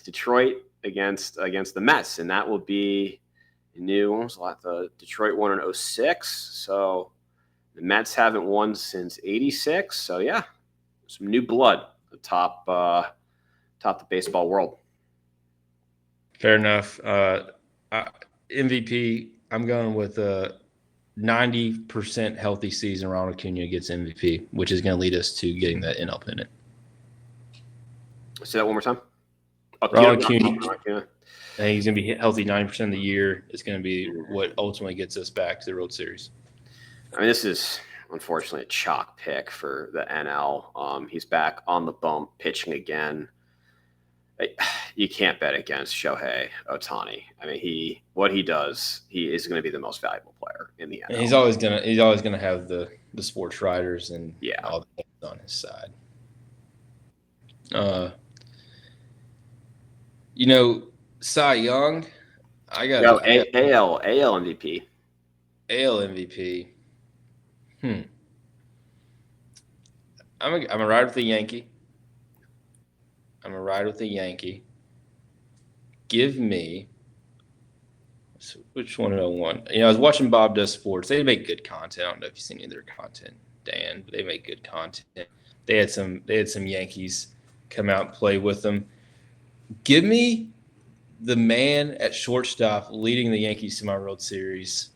Detroit against the Mets, and that will be new. The Detroit won in 2006, so – the Mets haven't won since '86, so yeah, some new blood atop the baseball world. Fair enough. MVP, I'm going with a 90% healthy season. Ronald Acuna gets MVP, which is going to lead us to getting that NL pennant. Say that one more time. Ronald Acuna. I think he's going to be healthy 90% of the year. It's going to be what ultimately gets us back to the World Series. I mean, this is unfortunately a chalk pick for the NL. He's back on the bump, pitching again. You can't bet against Shohei Ohtani. I mean, what he does, he is going to be the most valuable player in the NL. And he's always gonna have the sports writers and all the things on his side. Cy Young, I got AL MVP. AL MVP. I'm a ride with the Yankee. Give me which one do I want? I was watching Bob Does Sports. They make good content. I don't know if you've seen any of their content, Dan, but they make good content. They had some Yankees come out and play with them. Give me the man at shortstop leading the Yankees to my World Series.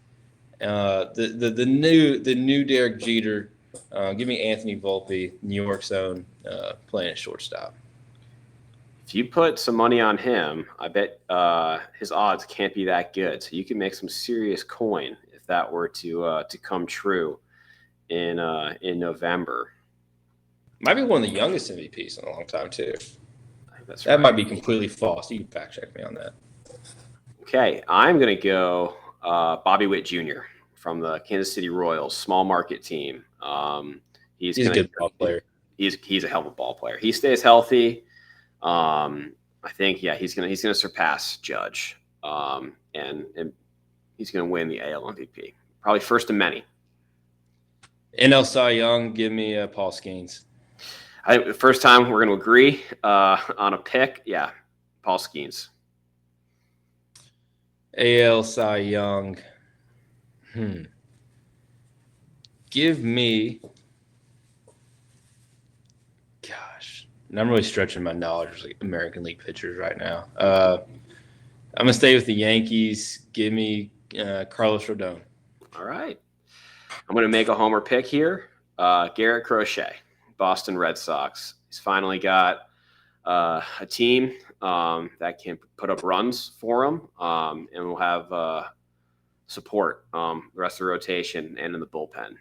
The new Derek Jeter. Give me Anthony Volpe, New York's own, playing at shortstop. If you put some money on him, I bet his odds can't be that good. So you can make some serious coin if that were to come true in November. Might be one of the youngest MVPs in a long time too. That's that right. Might be completely false. You can fact check me on that. Okay, I'm gonna go Bobby Witt Jr. from the Kansas City Royals, small market team. He's a good ball player. He's a hell of a ball player. He stays healthy. I think he's gonna surpass Judge, and he's gonna win the AL MVP. Probably first of many. NL Cy Young, give me Paul Skeens. I think the first time we're gonna agree on a pick. Yeah, Paul Skeens. AL Cy Young. Give me. Gosh, and I'm really stretching my knowledge of American League pitchers right now. I'm gonna stay with the Yankees. Give me Carlos Rodon. All right. I'm gonna make a homer pick here. Garrett Crochet, Boston Red Sox. He's finally got a team that can put up runs for him, and we'll have support the rest of the rotation and in the bullpen.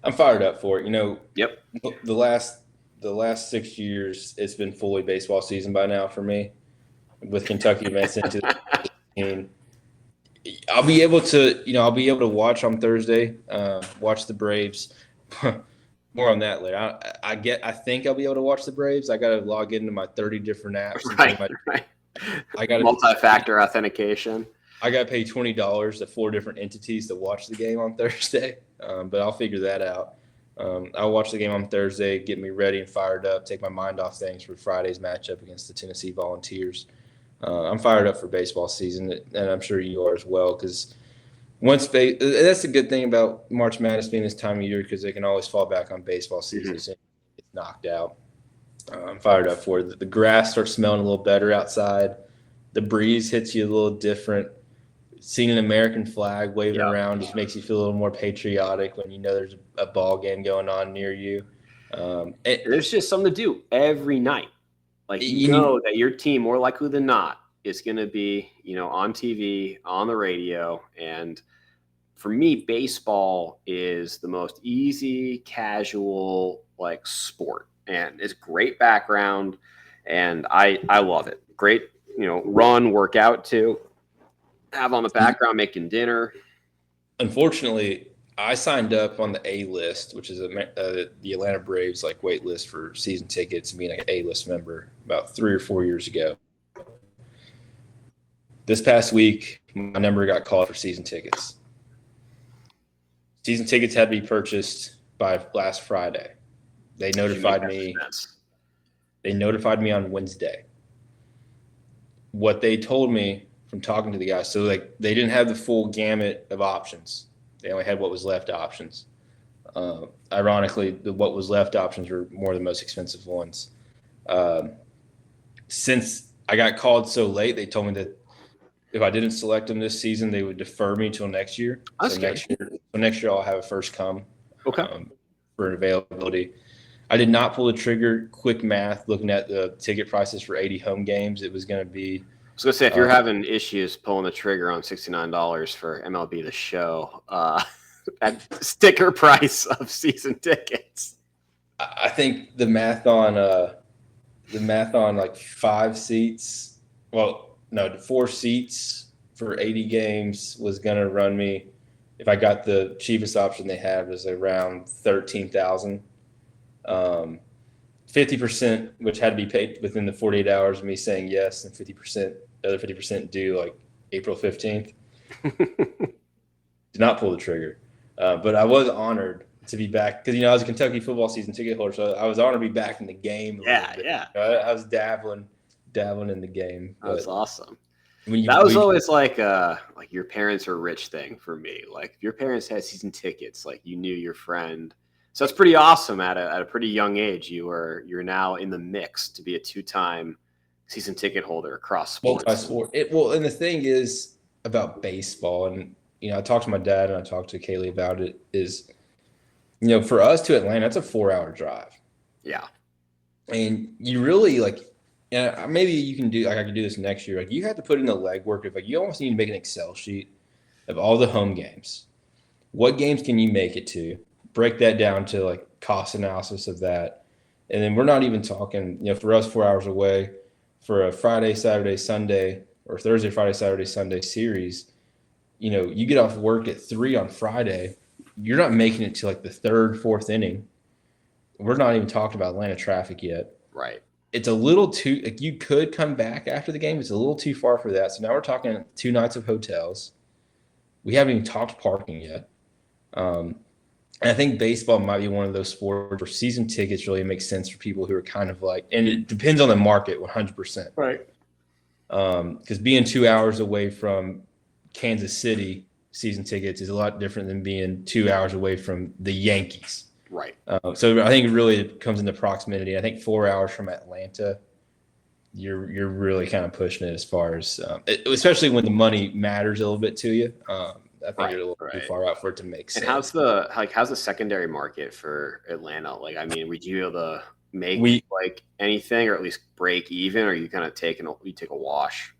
I'm fired up for it. Yep. The last 6 years, it's been fully baseball season by now for me. With Kentucky events into the team, I'll be able to watch on Thursday, watch the Braves. More on that later. I think I'll be able to watch the Braves. I got to log into my 30 different apps. Right. I got multi-factor authentication. I got to pay $20 to 4 different entities to watch the game on Thursday, but I'll figure that out. I'll watch the game on Thursday, get me ready and fired up, take my mind off things for Friday's matchup against the Tennessee Volunteers. I'm fired up for baseball season, and I'm sure you are as well, because that's the good thing about March Madness being this time of year, because they can always fall back on baseball season as soon as it gets knocked out. I'm fired up for it. The grass starts smelling a little better outside. The breeze hits you a little different. Seeing an American flag waving around just makes you feel a little more patriotic when you know there's a ball game going on near you. There's just something to do every night. Like, you know that your team, more likely than not, is going to be, on TV, on the radio. And for me, baseball is the most easy, casual, sport. And it's great background. And I love it. Great, run, workout too. Have on the background making dinner. Unfortunately, I signed up on the A list, which is the Atlanta Braves wait list for season tickets, and being an A list member about 3 or 4 years ago. This past week, my number got called for season tickets. Season tickets had to be purchased by last Friday. They notified me. They notified me on Wednesday. What they told me from talking to the guys, so they didn't have the full gamut of options. They only had what was left options. Ironically, what was left options were more the most expensive ones. Since I got called so late, they told me that if I didn't select them this season, they would defer me till next year. Next year I'll have a first come for availability. I did not pull the trigger. Quick math, looking at the ticket prices for 80 home games, it was going to be. I was going to say, if you're having issues pulling the trigger on $69 for MLB The Show, at sticker price of season tickets. I think the math on 5 seats, 4 seats for 80 games was going to run me, if I got the cheapest option they had, was around $13,000. 50%, which had to be paid within the 48 hours of me saying yes, and the other 50% due April 15th. Did not pull the trigger. But I was honored to be back because, I was a Kentucky football season ticket holder, so I was honored to be back in the game. Yeah. I was dabbling in the game. That was awesome. That was always like your parents are rich thing for me. Like, if your parents had season tickets, you knew your friend. So it's pretty awesome at a pretty young age. You're now in the mix to be a 2-time season ticket holder across sports. Multi-sport. And the thing is about baseball, and I talked to my dad and I talked to Kaylee about it, is for us to Atlanta, it's a 4-hour drive. Yeah. And you really and maybe you can do I can do this next year. You have to put in the legwork of you almost need to make an Excel sheet of all the home games. What games can you make it to? Break that down to cost analysis of that. And then we're not even talking, for us 4 hours away for a Friday, Saturday, Sunday, or Thursday, Friday, Saturday, Sunday series. You get off work at 3 on Friday, you're not making it to the 3rd, 4th inning. We're not even talking about Atlanta traffic yet. Right. It's a little too, you could come back after the game. It's a little too far for that. So now we're talking 2 nights of hotels. We haven't even talked parking yet. And I think baseball might be one of those sports where season tickets really make sense for people who are kind of and it depends on the market 100%. Right. Because being 2 hours away from Kansas City, season tickets is a lot different than being 2 hours away from the Yankees. Right. So I think it really comes into proximity. I think 4 hours from Atlanta, you're really kind of pushing it as far as, especially when the money matters a little bit to you. I think you're a little too far out for it to make sense. And how's the secondary market for Atlanta? Like, I mean, would you be able to make like anything, or at least break even, or are you kind of take a wash?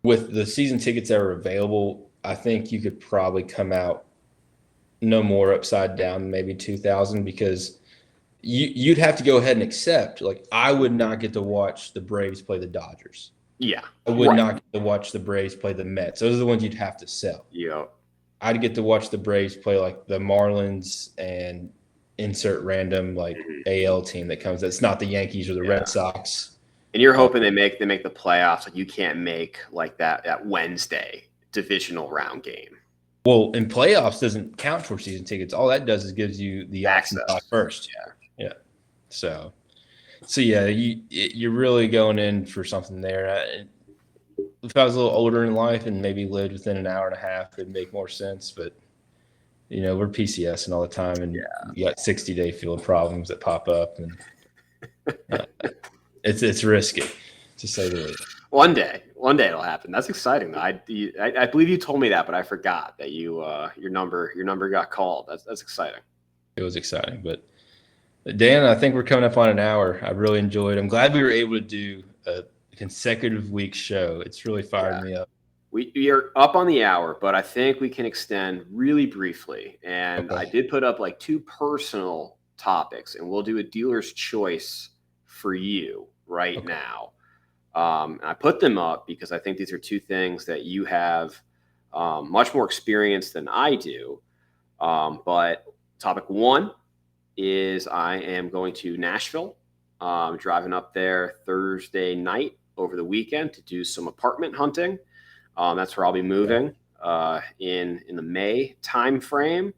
With the season tickets that are available, I think you could probably come out no more upside down, maybe 2,000, because you'd have to go ahead and accept, like, I would not get to watch the Braves play the Dodgers. Yeah. I would not get to watch the Braves play the Mets. Those are the ones you'd have to sell. Yeah. I'd get to watch the Braves play like the Marlins and insert random like AL team that comes. That's not the Yankees or the Red Sox. And you're hoping they make the playoffs. Like, you can't make like that Wednesday divisional round game. Well, and playoffs doesn't count for season tickets. All that does is gives you the access first. Yeah. So yeah, you're really going in for something there. If I was a little older in life and maybe lived within an hour and a half, it'd make more sense. But we're PCSing all the time, and you got 60-day field problems that pop up, and it's risky, to say the least. One day it'll happen. That's exciting. I believe you told me that, but I forgot that your number got called. That's exciting. It was exciting, but Dan, I think we're coming up on an hour. I really enjoyed it. I'm glad we were able to do a consecutive week show. It's really fired me up. We are up on the hour, but I think we can extend really briefly. And I did put up like 2 personal topics, and we'll do a dealer's choice for you now. And I put them up because I think these are 2 things that you have much more experience than I do. But topic 1 is I am going to Nashville. Driving up there Thursday night over the weekend to do some apartment hunting. That's where I'll be moving in the May time frame.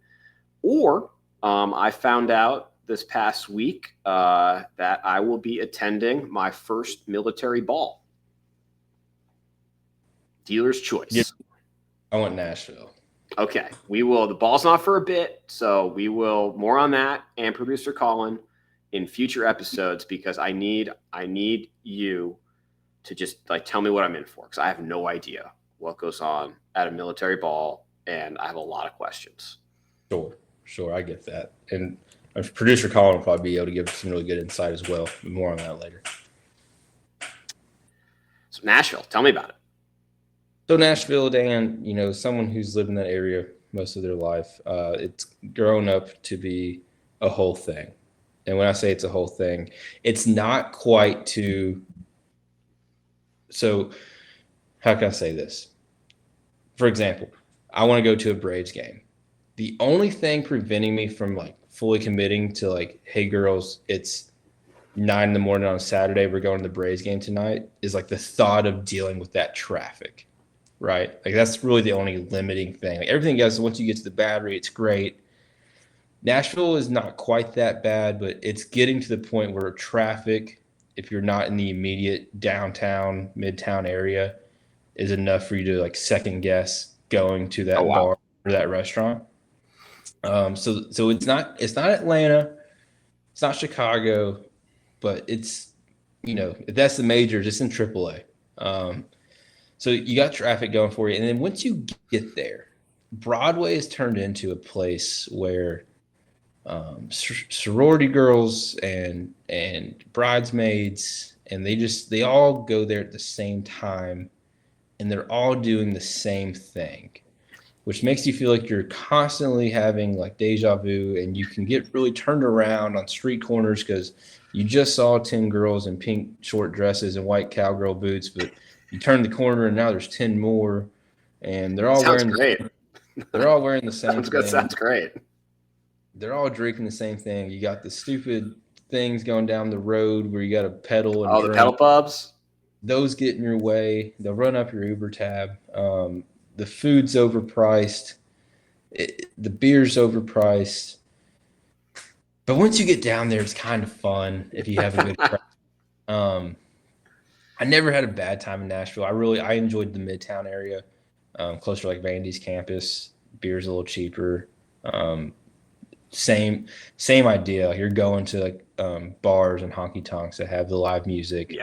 Or I found out this past week that I will be attending my first military ball. Dealer's choice. Yeah. I want Nashville. Okay, we will. The ball's not for a bit, so we will more on that and producer Colin in future episodes, because I need you to just like tell me what I'm in for, because I have no idea what goes on at a military ball, and I have a lot of questions. Sure, I get that. And producer Colin will probably be able to give some really good insight as well. More on that later. So Nashville, tell me about it. So Nashville, Dan, someone who's lived in that area most of their life, it's grown up to be a whole thing. And when I say it's a whole thing, it's not quite so how can I say this? For example, I want to go to a Braves game. The only thing preventing me from like fully committing to like, hey girls, it's 9 a.m. on a Saturday, we're going to the Braves game tonight, is like the thought of dealing with that traffic, right? Like that's really the only limiting thing. Like everything else, once you get to the Battery, it's great. Nashville is not quite that bad, but it's getting to the point where traffic, if you're not in the immediate downtown, midtown area, is enough for you to like second guess going to that bar or that restaurant. So it's not Atlanta, it's not Chicago, but it's, if that's the majors, it's in AAA. So you got traffic going for you. And then once you get there, Broadway has turned into a place where sorority girls and bridesmaids, and they all go there at the same time, and they're all doing the same thing, which makes you feel like you're constantly having like deja vu, and you can get really turned around on street corners because you just saw 10 girls in pink short dresses and white cowgirl boots, but you turn the corner and now there's 10 more, and they're all wearing the same thing. Sounds great. They're all drinking the same thing. You got the stupid things going down the road where you got to pedal and drink. The pedal pubs. Those get in your way. They'll run up your Uber tab. The food's overpriced. The beer's overpriced. But once you get down there, it's kind of fun if you have a good crowd. I never had a bad time in Nashville. I enjoyed the Midtown area, closer to like Vandy's campus. Beer's a little cheaper. Same idea. Like you're going to like bars and honky tonks that have the live music,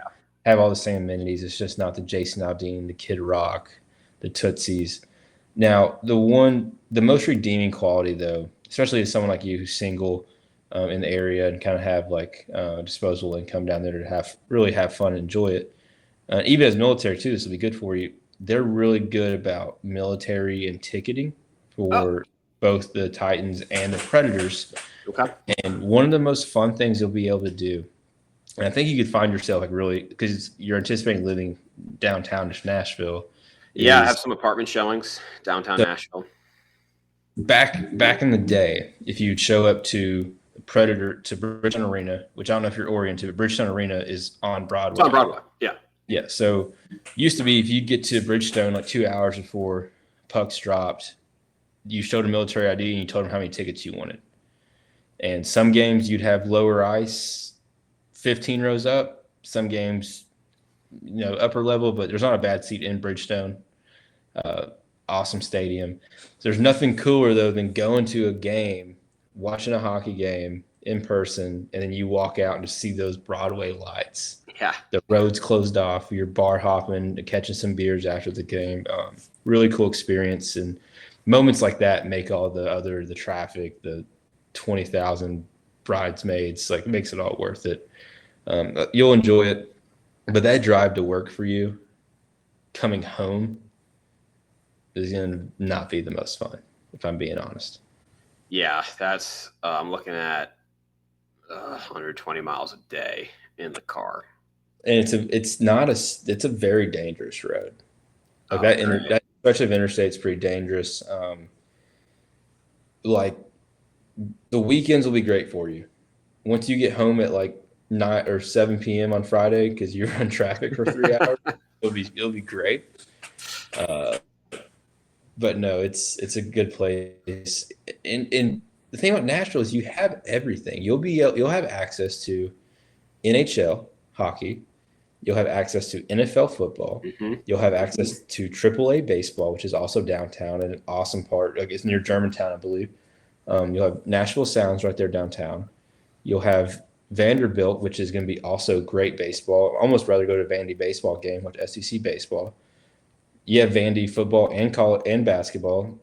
have all the same amenities. It's just not the Jason Aldean, the Kid Rock, the Tootsies. Now, the most redeeming quality, though, especially as someone like you who's single in the area and kind of have like disposable income down there to really have fun and enjoy it, even as military too, this will be good for you. They're really good about military and ticketing Oh, for both the Titans and the Predators. okay. And one of the most fun things you'll be able to do, and I think you could find yourself like really because you're anticipating living downtown Nashville, Yeah, I have is some apartment showings downtown so Nashville. back in the day, if you'd show up to Bridgestone Arena, which I don't know if you're oriented, but Bridgestone Arena is on It's on Broadway. Broadway. Yeah. Yeah, so used to be if you'd get to Bridgestone like 2 hours before pucks dropped, you showed a military ID and you told them how many tickets you wanted. And some games you'd have lower ice, 15 rows up. Some games, upper level, but there's not a bad seat in Bridgestone. Uh, awesome stadium. There's nothing cooler though than going to a game, watching a hockey game in person, and then you walk out and just see those Broadway lights. Yeah. The roads closed off. You're bar hopping, catching some beers after the game. Really cool experience, and moments like that make all the traffic, the 20,000 bridesmaids, like it makes it all worth it. You'll enjoy it, but that drive to work for you, coming home, is going to not be the most fun, if I'm being honest. Yeah, that's I'm looking at 120 miles a day in the car. And it's a very dangerous road. Like Great. that especially if interstate's pretty dangerous. Like the weekends will be great for you. Once you get home at like 9 or 7 p.m. on Friday because you're on traffic for 3 hours, it'll be great. But no, it's a good place. And the thing about Nashville is you have everything. You'll have access to NHL hockey. You'll have access to NFL football. Mm-hmm. You'll have access to AAA baseball, which is also downtown and an awesome part. Like it's near Germantown, I believe. You'll have Nashville Sounds right there downtown. You'll have Vanderbilt, which is going to be also great baseball. Almost rather go to a Vandy baseball game, watch SEC baseball. You have Vandy football and college and basketball,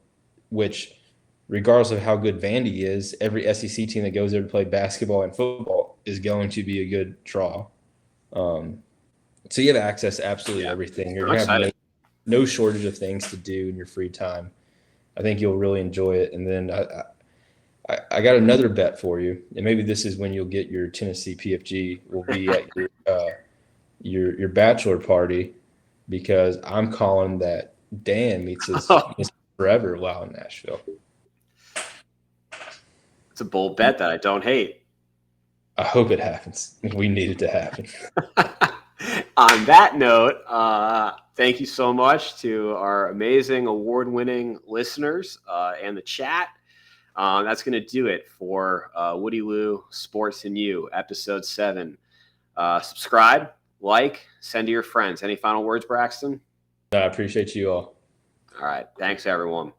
which regardless of how good Vandy is, every SEC team that goes there to play basketball and football is going to be a good draw. So you have access to absolutely everything. You're going to have no shortage of things to do in your free time. I think you'll really enjoy it. And then I got another bet for you, and maybe this is when you'll get your Tennessee PFG. Will be at your bachelor party, because I'm calling that Dan meets his forever while in Nashville. It's a bold bet that I don't hate. I hope it happens. We need it to happen. On that note, thank you so much to our amazing award-winning listeners and the chat. That's going to do it for Woody Lou Sports and You, episode 7. Subscribe, like, send to your friends. Any final words, Braxton? I appreciate you all. All right. Thanks, everyone.